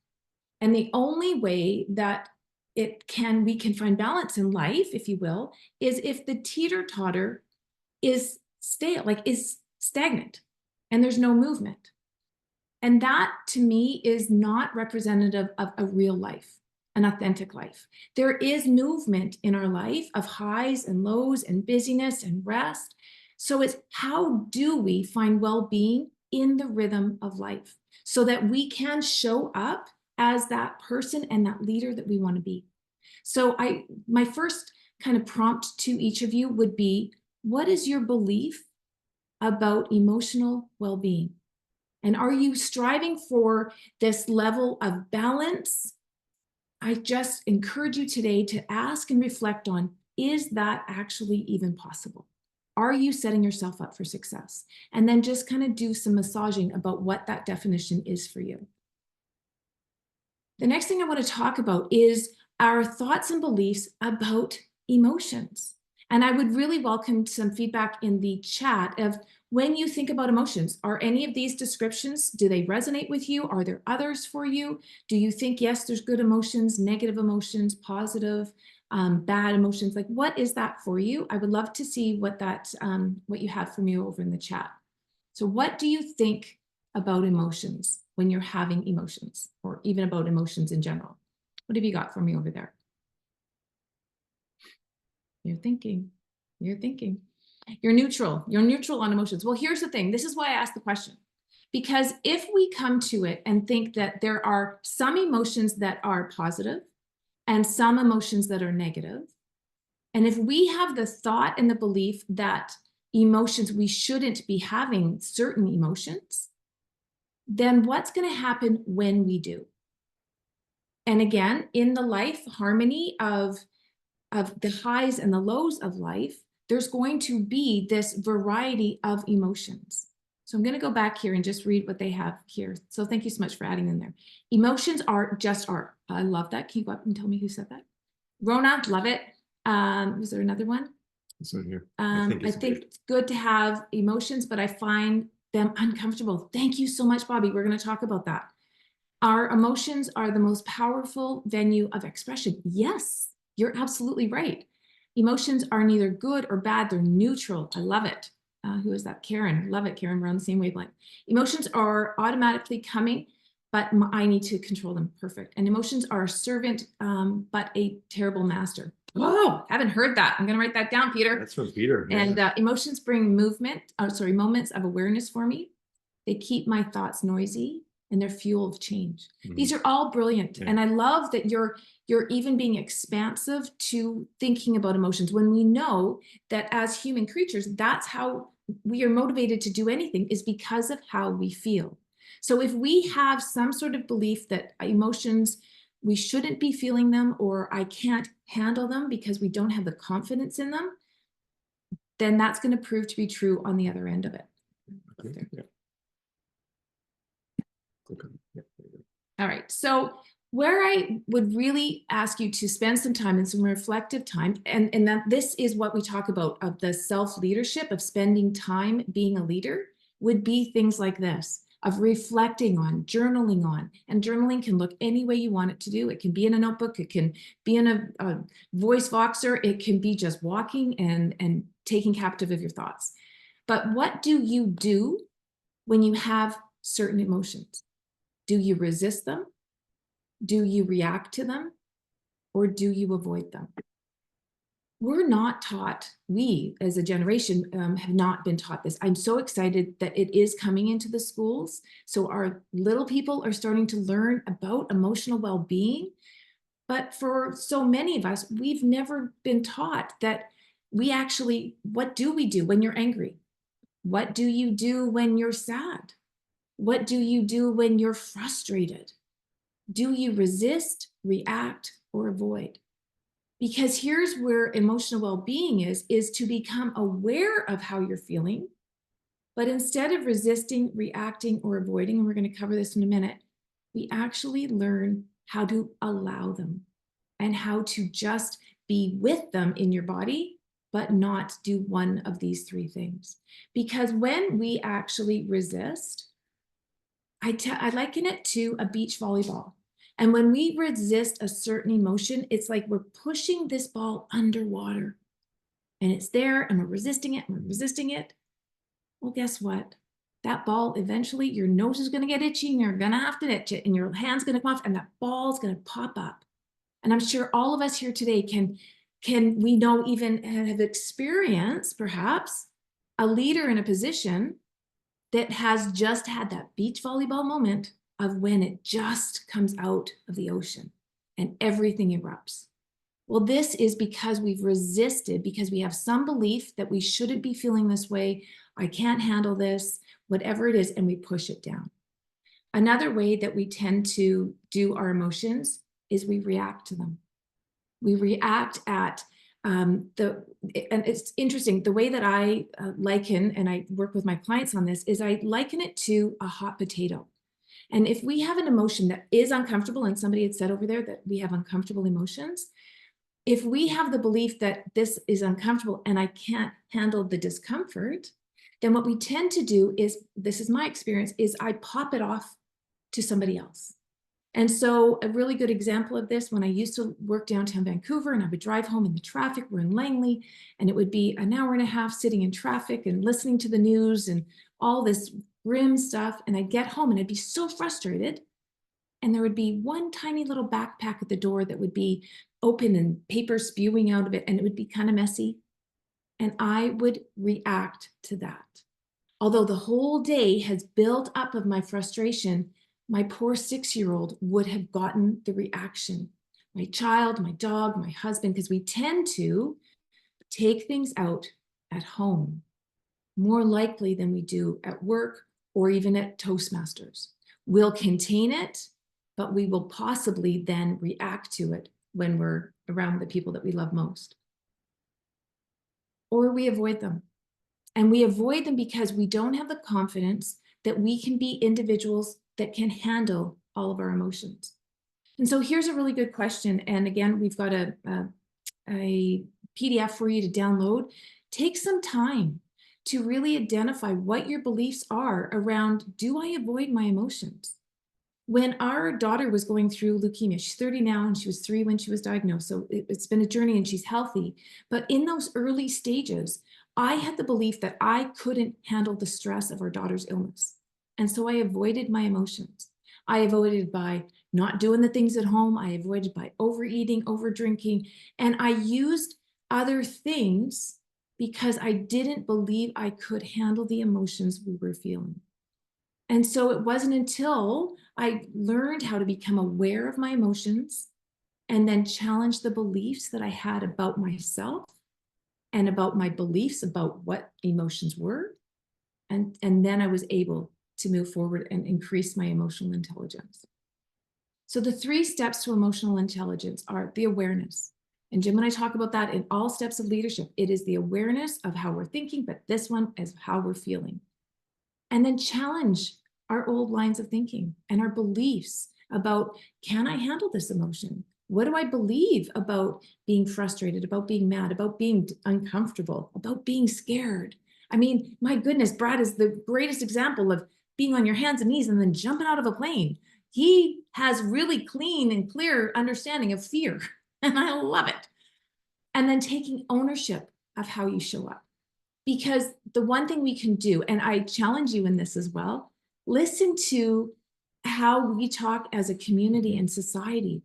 And the only way that we can find balance in life, if you will, is if the teeter-totter is is stagnant and there's no movement. And that to me is not representative of a real life, an authentic life. There is movement in our life of highs and lows and busyness and rest. So it's how do we find well-being in the rhythm of life so that we can show up as that person and that leader that we want to be. So my first kind of prompt to each of you would be, what is your belief about emotional well-being? And are you striving for this level of balance? I just encourage you today to ask and reflect on, is that actually even possible? Are you setting yourself up for success? And then just kind of do some massaging about what that definition is for you. The next thing I want to talk about is our thoughts and beliefs about emotions. And I would really welcome some feedback in the chat of, when you think about emotions, are any of these descriptions, do they resonate with you? Are there others for you? Do you think, yes, there's good emotions, negative emotions, positive, bad emotions? Like, what is that for you? I would love to see what you have from you over in the chat. So what do you think about emotions when you're having emotions, or even about emotions in general? What have you got for me over there? You're thinking. You're neutral on emotions. Well, here's the thing. This is why I asked the question. Because if we come to it and think that there are some emotions that are positive and some emotions that are negative, and if we have the thought and the belief that emotions, we shouldn't be having certain emotions, then what's going to happen when we do? And again, in the life harmony of the highs and the lows of life, there's going to be this variety of emotions. So I'm going to go back here and just read what they have here. So thank you so much for adding in there. Emotions are just art. I love that. Can you go up and tell me who said that? Rona, love it. Was there another one? This one here. I think it's good to have emotions, but I find them uncomfortable. Thank you so much, Bobby. We're going to talk about that. Our emotions are the most powerful venue of expression. Yes, you're absolutely right. Emotions are neither good or bad. They're neutral. I love it. Who is that? Karen. Love it, Karen. We're on the same wavelength. Emotions are automatically coming, but I need to control them. Perfect. And emotions are a servant, but a terrible master. Oh, haven't heard that. I'm going to write that down, Peter. That's from Peter. Yeah. And emotions bring moments of awareness for me. They keep my thoughts noisy, and they're fuel of change. Mm-hmm. These are all brilliant. Yeah. And I love that you're even being expansive to thinking about emotions, when we know that as human creatures, that's how we are motivated to do anything, is because of how we feel. So if we have some sort of belief that emotions, we shouldn't be feeling them, or I can't handle them because we don't have the confidence in them, then that's going to prove to be true on the other end of it. Okay. Yeah. Okay. Yeah. All right. So where I would really ask you to spend some time and some reflective time, and that this is what we talk about, of the self-leadership, of spending time being a leader, would be things like this, of reflecting on, journaling on. And journaling can look any way you want it to do. It can be in a notebook. It can be in a voice voxer. It can be just walking and taking captive of your thoughts. But what do you do when you have certain emotions? Do you resist them? Do you react to them? Or do you avoid them? We're not taught, we as a generation have not been taught this. I'm so excited that it is coming into the schools. So our little people are starting to learn about emotional well-being. But for so many of us, we've never been taught that we actually, what do we do when you're angry? What do you do when you're sad? What do you do when you're frustrated? Do you resist, react, or avoid? Because here's where emotional well-being is to become aware of how you're feeling, but instead of resisting, reacting, or avoiding, and we're going to cover this in a minute, we actually learn how to allow them and how to just be with them in your body, but not do one of these three things. Because when we actually resist, I liken it to a beach volleyball. And when we resist a certain emotion, it's like we're pushing this ball underwater. And it's there, and we're resisting it, and we're resisting it. Well, guess what? That ball, eventually, your nose is going to get itchy, and you're going to have to itch it, and your hand's going to come off, and that ball's going to pop up. And I'm sure all of us here today can we know, even have experienced, perhaps, a leader in a position that has just had that beach volleyball moment of when it just comes out of the ocean and everything erupts. Well, this is because we've resisted, because we have some belief that we shouldn't be feeling this way. I can't handle this, whatever it is, and we push it down. Another way that we tend to do our emotions is we react to them. We react at and it's interesting, the way that I liken, and I work with my clients on this, is I liken it to a hot potato. And if we have an emotion that is uncomfortable, and somebody had said over there that we have uncomfortable emotions, if we have the belief that this is uncomfortable and I can't handle the discomfort, then what we tend to do is, this is my experience, is I pop it off to somebody else. And so a really good example of this, when I used to work downtown Vancouver and I would drive home in the traffic, we're in Langley, and it would be an hour and a half sitting in traffic and listening to the news and all this grim stuff. And I'd get home and I'd be so frustrated. And there would be one tiny little backpack at the door that would be open and paper spewing out of it, and it would be kind of messy. And I would react to that. Although the whole day has built up of my frustration, my poor 6-year-old would have gotten the reaction. My child, my dog, my husband, because we tend to take things out at home more likely than we do at work or even at Toastmasters. We'll contain it, but we will possibly then react to it when we're around the people that we love most. Or we avoid them. And we avoid them because we don't have the confidence that we can be individuals that can handle all of our emotions. And so here's a really good question. And again, we've got a PDF for you to download. Take some time to really identify what your beliefs are around, do I avoid my emotions? When our daughter was going through leukemia, she's 30 now and she was 3 when she was diagnosed. So it's been a journey and she's healthy. But in those early stages, I had the belief that I couldn't handle the stress of our daughter's illness. And so I avoided my emotions. I avoided by not doing the things at home. I avoided by overeating, over drinking. And I used other things because I didn't believe I could handle the emotions we were feeling. And so it wasn't until I learned how to become aware of my emotions and then challenge the beliefs that I had about myself and about my beliefs about what emotions were. And then I was able to move forward and increase my emotional intelligence. So the 3 steps to emotional intelligence are the awareness. And Jim and I talk about that in all steps of leadership. It is the awareness of how we're thinking, but this one is how we're feeling. And then challenge our old lines of thinking and our beliefs about, can I handle this emotion? What do I believe about being frustrated, about being mad, about being uncomfortable, about being scared? I mean, my goodness, Brad is the greatest example of being on your hands and knees and then jumping out of a plane. He has really clean and clear understanding of fear, and I love it. And then taking ownership of how you show up. Because the one thing we can do, and I challenge you in this as well, listen to how we talk as a community and society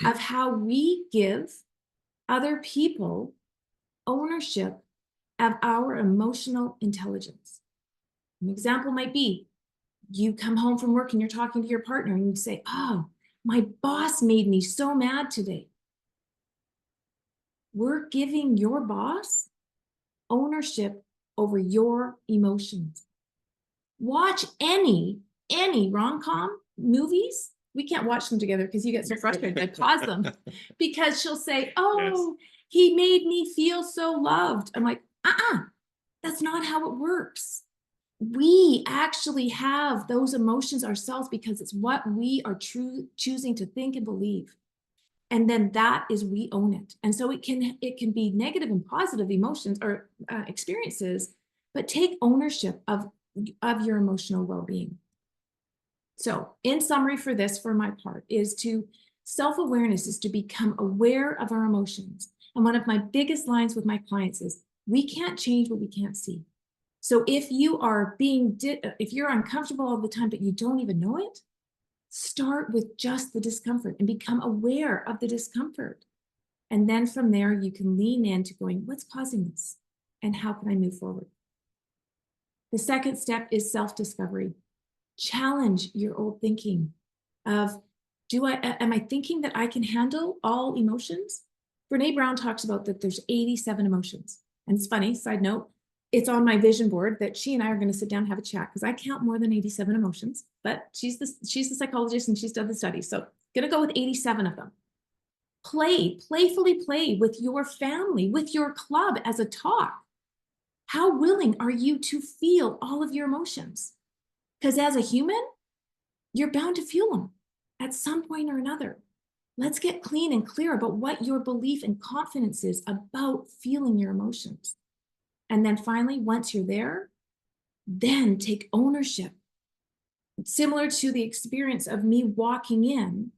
of how we give other people ownership of our emotional intelligence. An example might be, you come home from work and you're talking to your partner and you say, oh, my boss made me so mad today. We're giving your boss ownership over your emotions. Watch any rom-com movies. We can't watch them together because you get so frustrated. I pause them because she'll say, oh, he made me feel so loved. I'm like, that's not how it works. We actually have those emotions ourselves because it's what we are choosing to think and believe. And then that is, we own it. And so it can be negative and positive emotions or experiences, but take ownership of your emotional well-being. So in summary for this, for my part, is to self-awareness is to become aware of our emotions. And one of my biggest lines with my clients is, we can't change what we can't see. So if you're uncomfortable all the time, but you don't even know it, start with just the discomfort and become aware of the discomfort. And then from there, you can lean into going, what's causing this? And how can I move forward? The second step is self-discovery. Challenge your old thinking of, am I thinking that I can handle all emotions? Brene Brown talks about that there's 87 emotions. And it's funny, side note, it's on my vision board that she and I are going to sit down and have a chat because I count more than 87 emotions, but she's the psychologist and she's done the study. So going to go with 87 of them. Playfully play with your family, with your club as a talk. How willing are you to feel all of your emotions? Because as a human, you're bound to feel them at some point or another. Let's get clean and clear about what your belief and confidence is about feeling your emotions. And then finally, once you're there, then take ownership. Similar to the experience of me walking in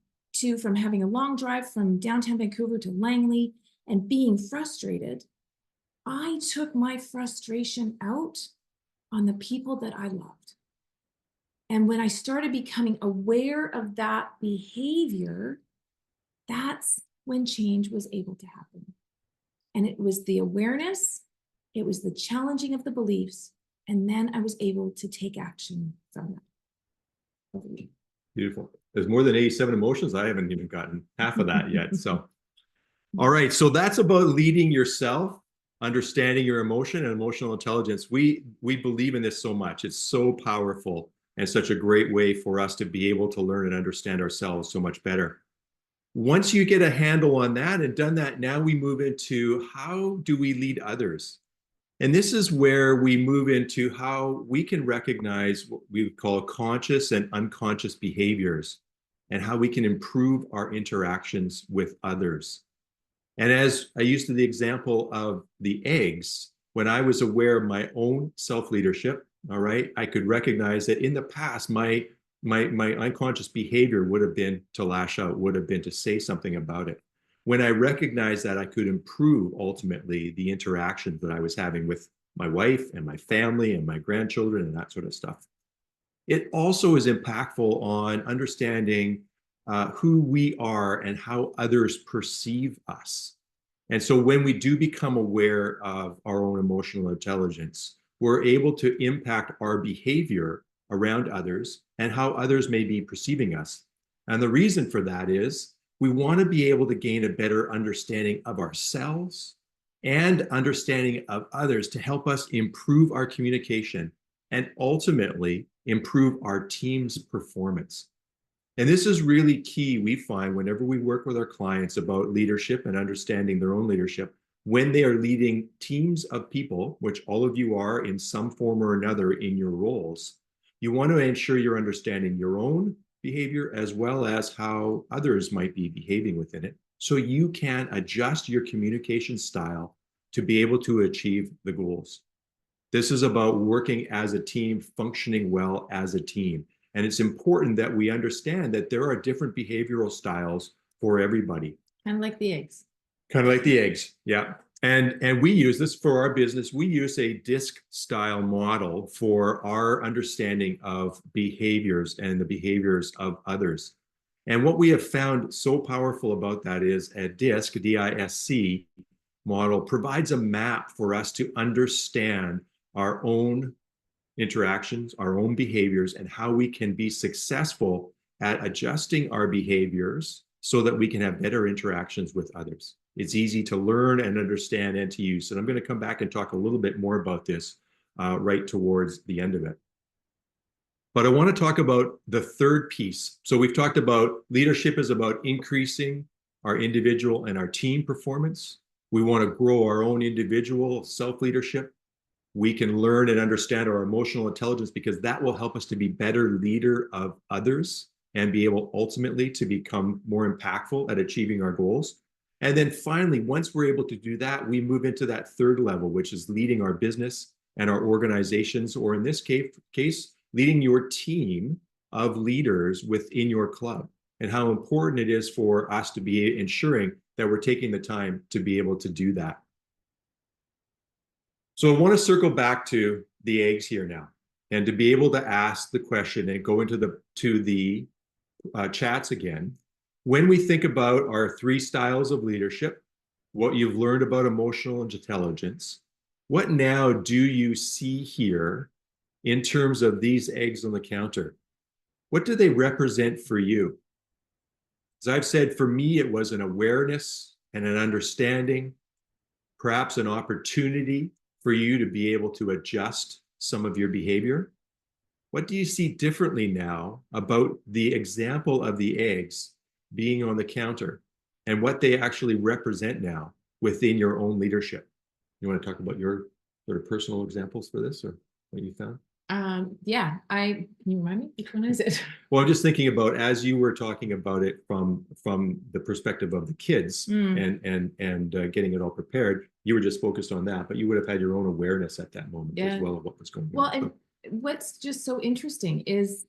from having a long drive from downtown Vancouver to Langley and being frustrated, I took my frustration out on the people that I loved. And when I started becoming aware of that behavior, that's when change was able to happen. And it was the awareness, it was the challenging of the beliefs, and then I was able to take action from that. Beautiful. There's more than 87 emotions. I haven't even gotten half of that yet. So, all right. So that's about leading yourself, understanding your emotion and emotional intelligence. We believe in this so much. It's so powerful and such a great way for us to be able to learn and understand ourselves so much better. Once you get a handle on that and done that, now we move into how do we lead others? And this is where we move into how we can recognize what we would call conscious and unconscious behaviors and how we can improve our interactions with others. And as I used the example of the eggs, when I was aware of my own self-leadership, all right, I could recognize that in the past, my unconscious behavior would have been to lash out, would have been to say something about it. When I recognized that, I could improve ultimately the interactions that I was having with my wife and my family and my grandchildren and that sort of stuff. It also is impactful on understanding who we are and how others perceive us. And so when we do become aware of our own emotional intelligence, we're able to impact our behavior around others and how others may be perceiving us. And the reason for that is we want to be able to gain a better understanding of ourselves and understanding of others to help us improve our communication and ultimately improve our team's performance. And this is really key, we find, whenever we work with our clients about leadership and understanding their own leadership, when they are leading teams of people, which all of you are in some form or another in your roles, you want to ensure you're understanding your own behavior as well as how others might be behaving within it, so you can adjust your communication style to be able to achieve the goals. This is about working as a team, functioning well as a team. And it's important that we understand that there are different behavioral styles for everybody. Kind of like the eggs. Kind of like the eggs, yeah. And we use this for our business. We use a DISC style model for our understanding of behaviors and the behaviors of others. And what we have found so powerful about that is a DISC, D-I-S-C model provides a map for us to understand our own interactions, our own behaviors, and how we can be successful at adjusting our behaviors so that we can have better interactions with others. It's easy to learn and understand and to use. And I'm going to come back and talk a little bit more about this right towards the end of it. But I want to talk about the third piece. So we've talked about leadership is about increasing our individual and our team performance. We want to grow our own individual self-leadership. We can learn and understand our emotional intelligence because that will help us to be better leader of others and be able ultimately to become more impactful at achieving our goals. And then finally, once we're able to do that, we move into that third level, which is leading our business and our organizations, or in this case, leading your team of leaders within your club, and how important it is for us to be ensuring that we're taking the time to be able to do that. So I want to circle back to the eggs here now, and to be able to ask the question and go into the chats again. When we think about our three styles of leadership, what you've learned about emotional intelligence, what now do you see here in terms of these eggs on the counter, what do they represent for you? As I've said, for me, it was an awareness and an understanding, perhaps an opportunity for you to be able to adjust some of your behavior. What do you see differently now about the example of the eggs being on the counter and what they actually represent now within your own leadership? You want to talk about your sort of personal examples for this, or what you found? Yeah, can you remind me, which one is it? Well, I'm just thinking about, as you were talking about it from the perspective of the kids and getting it all prepared, you were just focused on that, but you would have had your own awareness at that moment as well of what was going on. Well, and what's just so interesting is,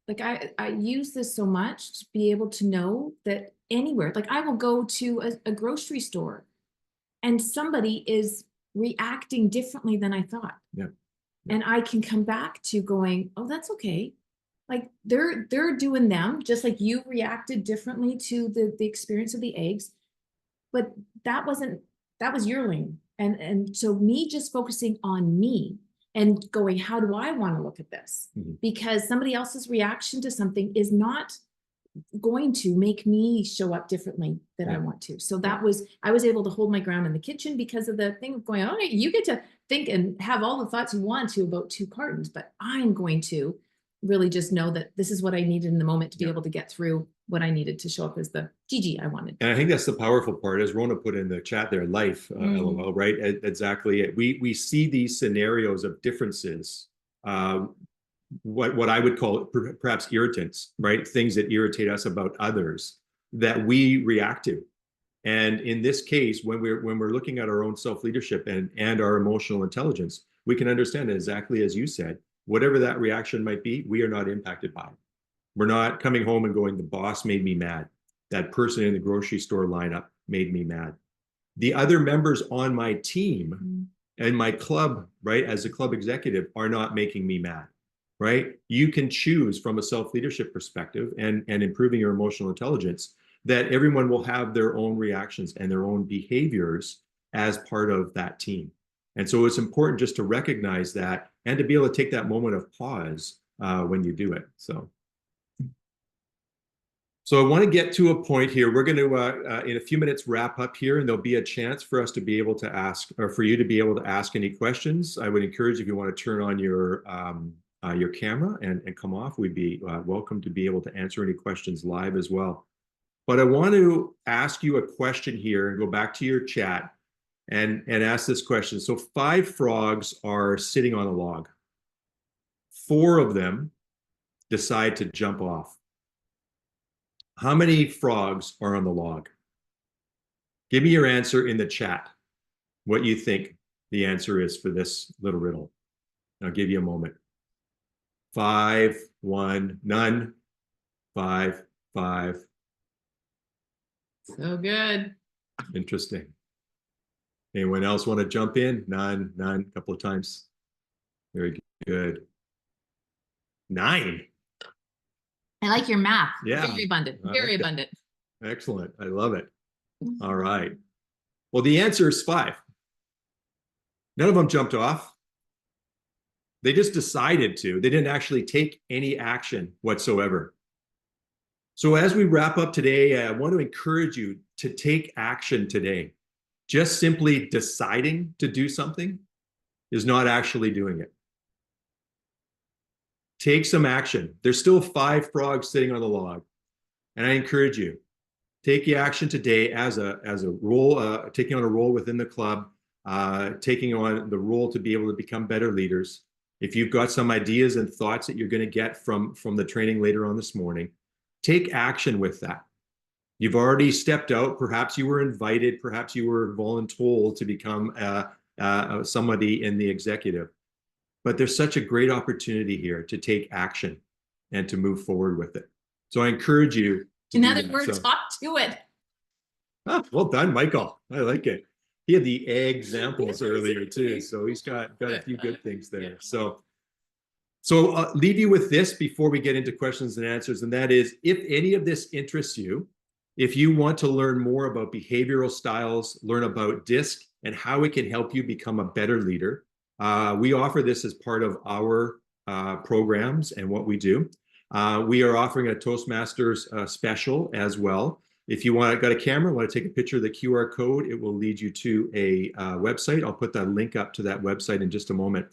like, I use this so much to be able to know that anywhere, like I will go to a grocery store and somebody is reacting differently than I thought. Yeah. And I can come back to going, oh, that's okay. Like they're doing them, just like you reacted differently to the experience of the eggs. But that was your lane. And so me just focusing on me and going, how do I want to look at this? Because somebody else's reaction to something is not going to make me show up differently than I want to. So I was able to hold my ground in the kitchen because of the thing of going, all right, you get to think and have all the thoughts you want to about 2 cartons, but I'm going to really just know that this is what I needed in the moment to be able to get through what I needed to show up as the Gigi I wanted. And I think that's the powerful part, as Rona put in the chat there, life, LOL, right? Exactly it. We see these scenarios of differences, what I would call perhaps irritants, right? Things that irritate us about others that we react to. And in this case, when we're looking at our own self-leadership and our emotional intelligence, we can understand it exactly as you said. Whatever that reaction might be, we are not impacted by it. We're not coming home and going, the boss made me mad. That person in the grocery store lineup made me mad. The other members on my team and my club, right, as a club executive, are not making me mad, right? You can choose from a self-leadership perspective and improving your emotional intelligence that everyone will have their own reactions and their own behaviors as part of that team. And so it's important just to recognize that and to be able to take that moment of pause when you do it. So I want to get to a point here. We're going to, in a few minutes, wrap up here, and there'll be a chance for us to be able to ask, or for you to be able to ask any questions. I would encourage, if you want to turn on your camera and come off, we'd be welcome to be able to answer any questions live as well. But I want to ask you a question here and go back to your chat and ask this question. So 5 frogs are sitting on a log. 4 of them decide to jump off. How many frogs are on the log? Give me your answer in the chat, what you think the answer is for this little riddle. I'll give you a moment. 5, 1, none. 5, 5. So good. Interesting. Anyone else want to jump in? None, a couple of times. Very good. 9. I like your math. Yeah. Very abundant. Very abundant. Excellent. I love it. All right. Well, the answer is 5. None of them jumped off. They just decided to. They didn't actually take any action whatsoever. So as we wrap up today, I want to encourage you to take action today. Just simply deciding to do something is not actually doing it. Take some action. There's still 5 frogs sitting on the log. And I encourage you, take the action today as a role, taking on a role within the club, taking on the role to be able to become better leaders. If you've got some ideas and thoughts that you're going to get from the training later on this morning, take action with that. You've already stepped out. Perhaps you were invited. Perhaps you were voluntold to become somebody in the executive. But there's such a great opportunity here to take action and to move forward with it. So I encourage you to In other words, talk to it. Ah, well done, Michael. I like it. He had the egg examples earlier too, so he's got a few good things there. So leave you with this before we get into questions and answers, and that is, if any of this interests you, if you want to learn more about behavioral styles, learn about DISC and how it can help you become a better leader, we offer this as part of our programs and what we do. We are offering a Toastmasters special as well. If you got a camera, want to take a picture of the QR code, it will lead you to a website. I'll put that link up to that website in just a moment.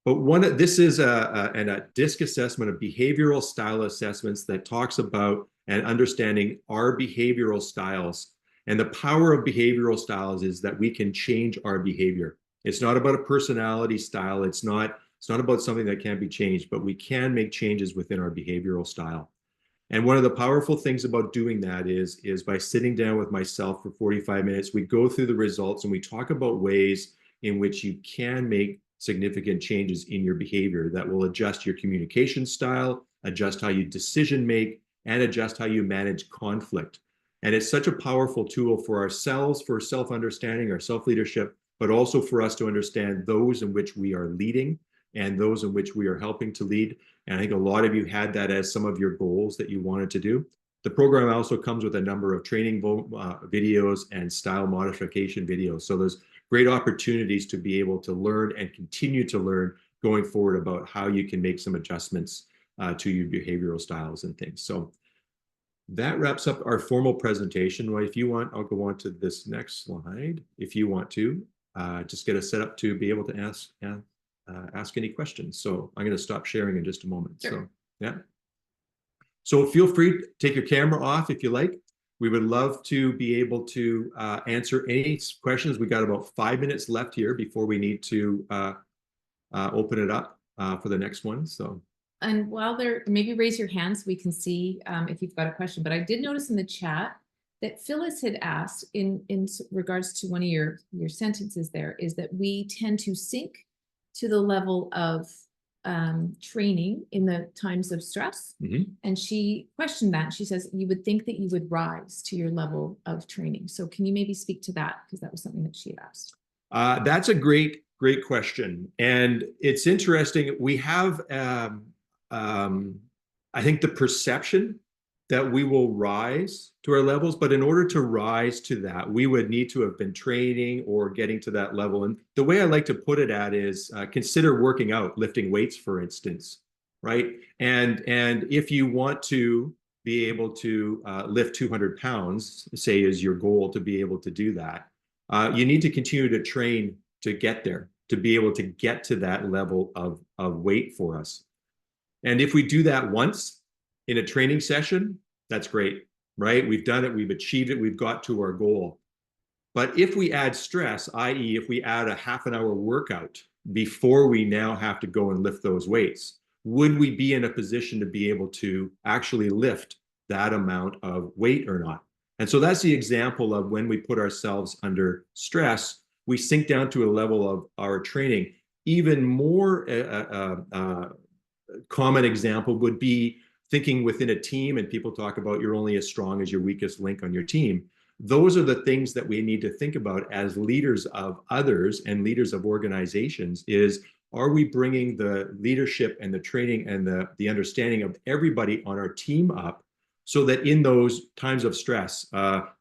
But this is a DISC assessment of behavioral style assessments that talks about and understanding our behavioral styles. And the power of behavioral styles is that we can change our behavior. It's not about a personality style. It's not about something that can't be changed, but we can make changes within our behavioral style. And one of the powerful things about doing that is by sitting down with myself for 45 minutes, we go through the results and we talk about ways in which you can make significant changes in your behavior that will adjust your communication style, adjust how you decision make, and adjust how you manage conflict. And it's such a powerful tool for ourselves, for self-understanding, our self-leadership, but also for us to understand those in which we are leading and those in which we are helping to lead. And I think a lot of you had that as some of your goals that you wanted to do. The program also comes with a number of training videos and style modification videos. So there's great opportunities to be able to learn and continue to learn going forward about how you can make some adjustments to your behavioral styles and things. So that wraps up our formal presentation. Well, if you want, I'll go on to this next slide. If you want to, just get us set up to be able to ask any questions. So I'm going to stop sharing in just a moment. Sure. So yeah. So feel free to take your camera off if you like. We would love to be able to answer any questions. We got about 5 minutes left here before we need to open it up for the next one. So. And while there, maybe raise your hand so we can see if you've got a question. But I did notice in the chat that Phyllis had asked in regards to one of your sentences there is that we tend to sink to the level of training in the times of stress. Mm-hmm. And she questioned that. She says, you would think that you would rise to your level of training. So can you maybe speak to that? Because that was something that she had asked. That's a great question. And it's interesting. We have, I think, the perception that we will rise to our levels, but in order to rise to that, we would need to have been training or getting to that level. And the way I like to put it at is consider working out, lifting weights, for instance, right? And if you want to be able to lift 200 pounds, say is your goal to be able to do that, you need to continue to train to get there, to be able to get to that level of weight for us. And if we do that once in a training session, that's great, right? We've done it, we've achieved it, we've got to our goal. But if we add stress, i.e. if we add a half an hour workout before we now have to go and lift those weights, would we be in a position to be able to actually lift that amount of weight or not? And so that's the example of when we put ourselves under stress, we sink down to a level of our training. Even more common example would be thinking within a team, and people talk about you're only as strong as your weakest link on your team. Those are the things that we need to think about as leaders of others and leaders of organizations is, are we bringing the leadership and the training and the understanding of everybody on our team up so that in those times of stress,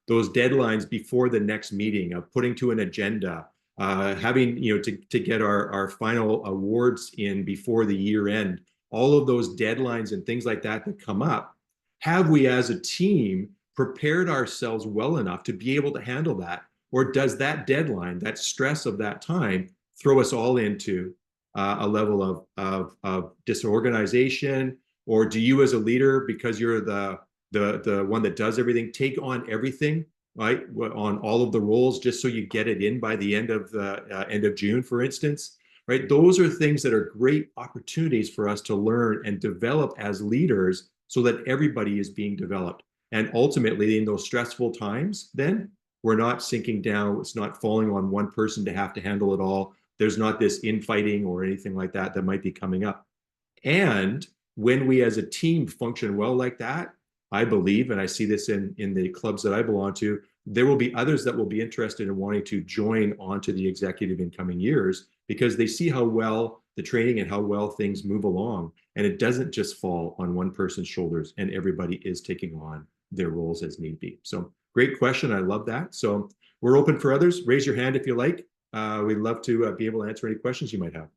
those deadlines before the next meeting, of putting to an agenda, having, to get our final awards in before the year end, all of those deadlines and things like that come up, have we as a team prepared ourselves well enough to be able to handle that? Or does that deadline, that stress of that time, throw us all into a level of disorganization? Or do you as a leader, because you're the one that does everything, take on everything, right, on all of the roles just so you get it in by the end of June, for instance? Right? Those are things that are great opportunities for us to learn and develop as leaders so that everybody is being developed. And ultimately, in those stressful times, then we're not sinking down. It's not falling on one person to have to handle it all. There's not this infighting or anything like that that might be coming up. And when we as a team function well like that, I believe, and I see this in the clubs that I belong to, there will be others that will be interested in wanting to join onto the executive in coming years because they see how well the training and how well things move along. And it doesn't just fall on one person's shoulders and everybody is taking on their roles as need be. So great question. I love that. So we're open for others. Raise your hand if you like. We'd love to be able to answer any questions you might have.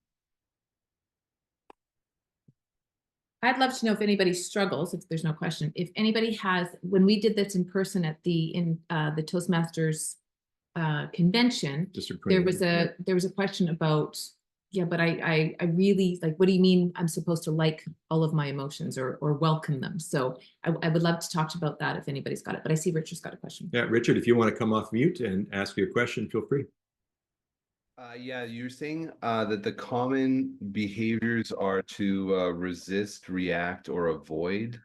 I'd love to know if anybody struggles, if there's no question, if anybody has, when we did this in person at the Toastmasters convention, District there 21. was a question about, yeah, but I really, like, what do you mean I'm supposed to like all of my emotions or welcome them? So I would love to talk about that if anybody's got it, but I see Richard's got a question. Yeah, Richard, if you want to come off mute and ask your question, feel free. Yeah, you're saying that the common behaviors are to resist, react, or avoid,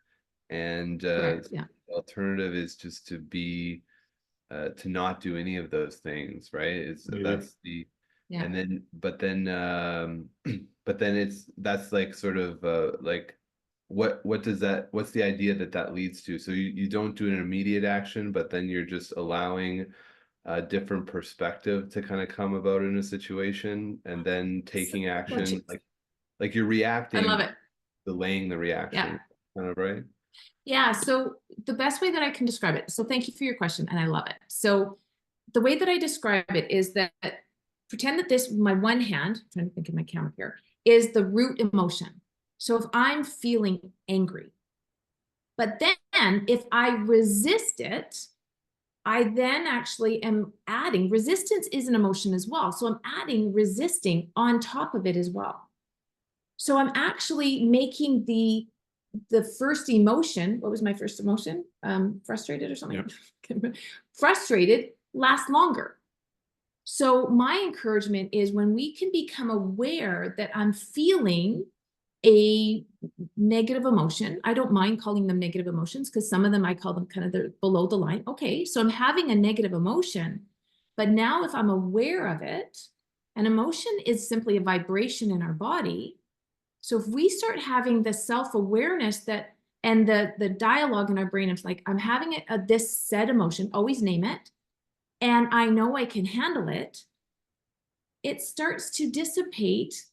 and Correct, yeah. the alternative is just to be to not do any of those things, right? That's the Yeah. and then but then that's like sort of like what's the idea that leads to? So you don't do an immediate action, but then you're just allowing a different perspective to kind of come about in a situation, and then taking action, like you're reacting. I love it. Delaying the reaction, kind of, right? Yeah, so the best way that I can describe it, so thank you for your question, and I love it. So the way that I describe it is that pretend that this, my one hand, I'm trying to think of my camera here, is the root emotion. So if I'm feeling angry, but then if I resist it, I then actually am adding, resistance is an emotion as well. So I'm adding resisting on top of it as well. So I'm actually making the first emotion, what was my first emotion? Frustrated or something? Yeah. Frustrated last longer. So my encouragement is when we can become aware that I'm feeling a negative emotion. I don't mind calling them negative emotions because some of them I call them kind of the below the line. Okay, so I'm having a negative emotion, but now if I'm aware of it, an emotion is simply a vibration in our body. So if we start having the self-awareness that and the dialogue in our brain of like, I'm having this said emotion, always name it, and I know I can handle it, it starts to dissipate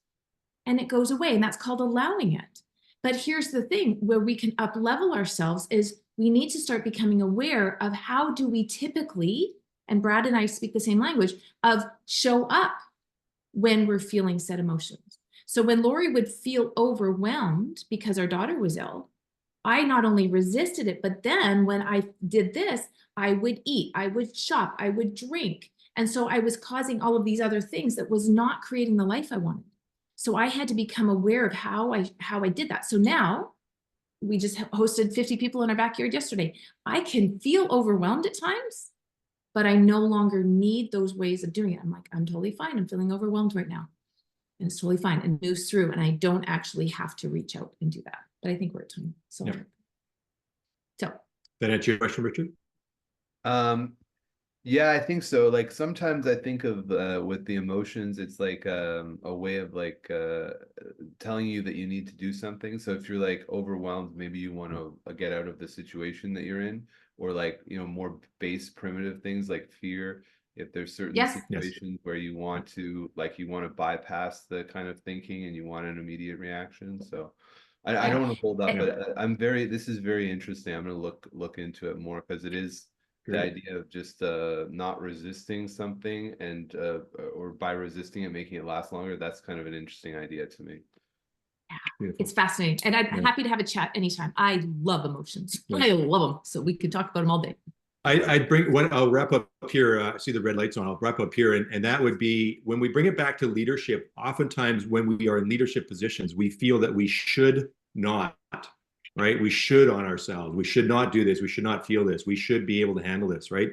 and it goes away, and that's called allowing it. But here's the thing, where we can up-level ourselves is we need to start becoming aware of how do we typically, and Brad and I speak the same language, of show up when we're feeling said emotions. So when Lori would feel overwhelmed because our daughter was ill, I not only resisted it, but then when I did this, I would eat, I would shop, I would drink. And so I was causing all of these other things that was not creating the life I wanted. So I had to become aware of how I did that. So now we just hosted 50 people in our backyard yesterday. I can feel overwhelmed at times, but I no longer need those ways of doing it. I'm like, I'm totally fine. I'm feeling overwhelmed right now. And it's totally fine and moves through. And I don't actually have to reach out and do that. But I think we're at time. So, so. That answer your question, Richard? Yeah, I think so. Like sometimes I think of with the emotions, it's like a way of like telling you that you need to do something. So if you're like overwhelmed, maybe you want to get out of the situation that you're in, or like, you know, more base primitive things like fear. If there's certain situations where you want to bypass the kind of thinking and you want an immediate reaction. So I don't want to hold up, but this is very interesting. I'm going to look into it more because it is the idea of just not resisting something and or by resisting it, making it last longer. That's kind of an interesting idea to me. Yeah, it's fascinating. And I'm happy to have a chat anytime. I love emotions. I love them. So we could talk about them all day. I'll wrap up here. I see the red lights on. I'll wrap up here. And that would be when we bring it back to leadership, oftentimes when we are in leadership positions, we feel that we should not, right? We should on ourselves. We should not do this. We should not feel this. We should be able to handle this, right?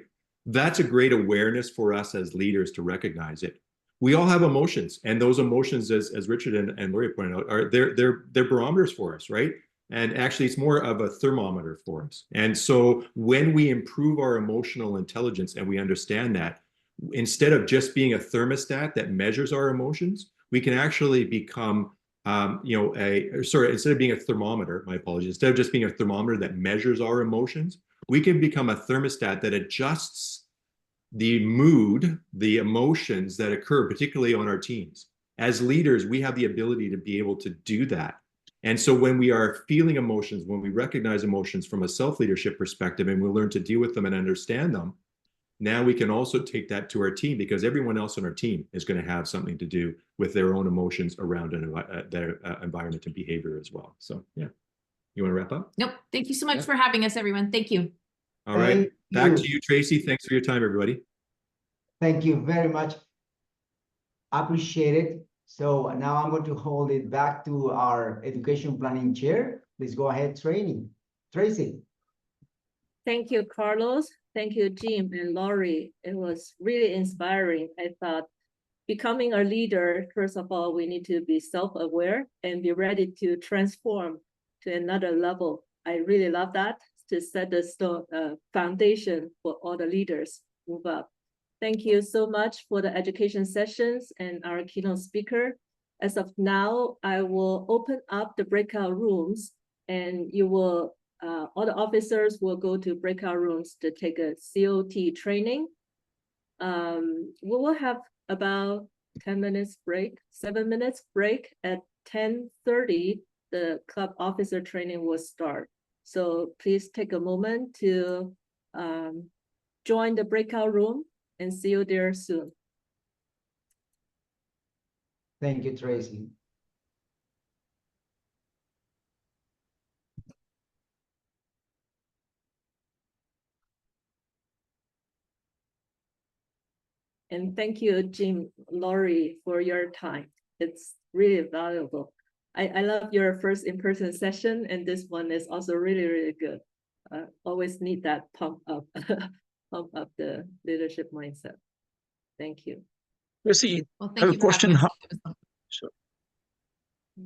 That's a great awareness for us as leaders to recognize it. We all have emotions, and those emotions, as Richard and Lori pointed out, are they're barometers for us, right? And actually, it's more of a thermometer for us. And so when we improve our emotional intelligence and we understand that, instead of just being a thermostat that measures our emotions, we can actually become instead of being a thermometer, my apologies, instead of just being a thermometer that measures our emotions, we can become a thermostat that adjusts the mood, the emotions that occur, particularly on our teams. As leaders, we have the ability to be able to do that. And so when we are feeling emotions, when we recognize emotions from a self-leadership perspective and we learn to deal with them and understand them, now we can also take that to our team, because everyone else on our team is going to have something to do with their own emotions around their environment and behavior as well. So, yeah. You want to wrap up? Nope. Thank you so much Yeah. for having us, everyone. Thank you. All right. Thank Back to you. you, Tracy. Thanks for your time, everybody. Thank you very much. Appreciate it. So now I'm going to hold it back to our education planning chair. Please go ahead, Tracy. Thank you, Carlos. Thank you, Jim and Laurie. It was really inspiring. I thought becoming a leader, first of all, we need to be self-aware and be ready to transform to another level. I really love that, to set the foundation for all the leaders move up. Thank you so much for the education sessions and our keynote speaker. As of now, I will open up the breakout rooms, and you will all the officers will go to breakout rooms to take a COT training. We will have about 10 minutes break, 7 minutes break. At 10:30, the club officer training will start. So please take a moment to join the breakout room, and see you there soon. Thank you, Tracy. And thank you, Jim, Laurie, for your time. It's really valuable. I love your first in-person session, and this one is also really, really good. Always need that pump up, pump up the leadership mindset. Thank you. Tracy, Well, I thank have you a for question. having us.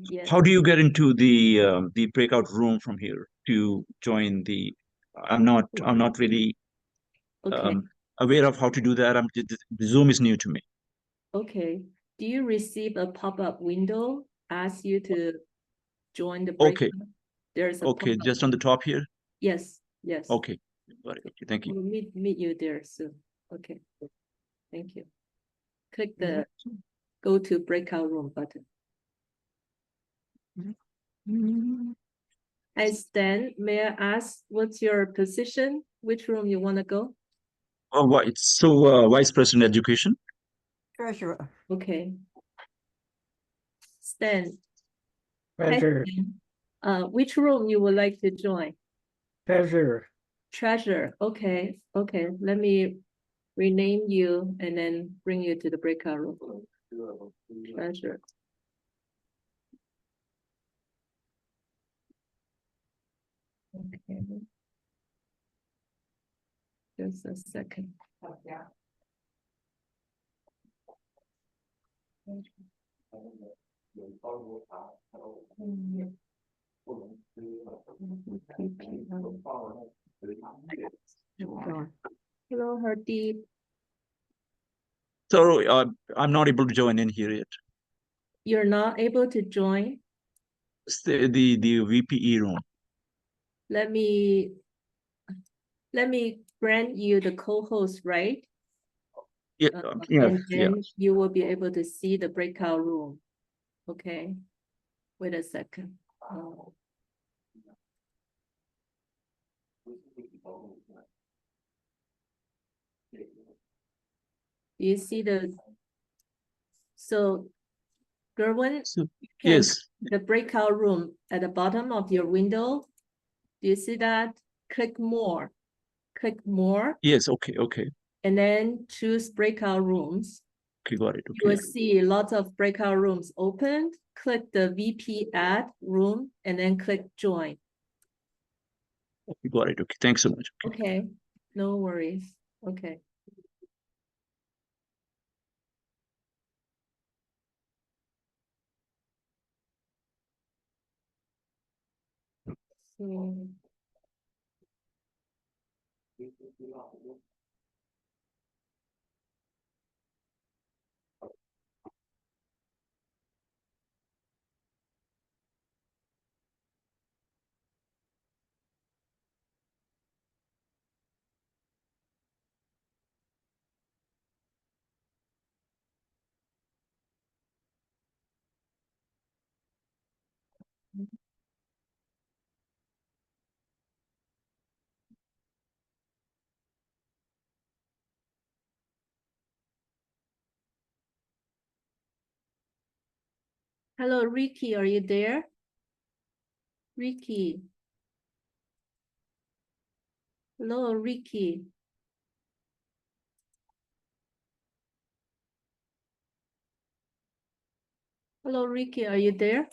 Yes. How do you get into the breakout room from here to join the? I'm not really Okay. aware of how to do that. The Zoom is new to me. Okay. Do you receive a pop-up window ask you to join the Okay. breakout? There's a Okay, pop-up. just on the top here. Yes. Yes. Okay, got it. Okay, thank you. We'll meet you there soon. Okay. Thank you. Click the go to breakout room button. Hi, Stan, may I ask what's your position? Which room you want to go? Oh, what? So, Vice President Education. Treasurer. Okay. Stan. Treasurer. Hi, Stan. Which room you would like to join? Treasurer. Treasure. Okay. Okay. Let me rename you and then bring you to the breakout room. Treasure. Okay. Just a second. Hello, Hardeep. So, I'm not able to join in here yet. You're not able to join. It's the VPE room. Let me grant you the co-host, right? Yeah, And yeah. then you will be able to see the breakout room. Okay, wait a second. You see so Gerwin, So, can yes. the breakout room at the bottom of your window. Do you see that? Click more. Click more. Yes. Okay. Okay. And then choose breakout rooms. Okay. Got it. You will Okay. see lots of breakout rooms opened. Click the VP add room and then click join. Okay, got it. Okay. Thanks so much. Okay, no worries. Okay. So, hello, Ricky, are you there? Ricky. Hello, Ricky. Hello, Ricky, are you there?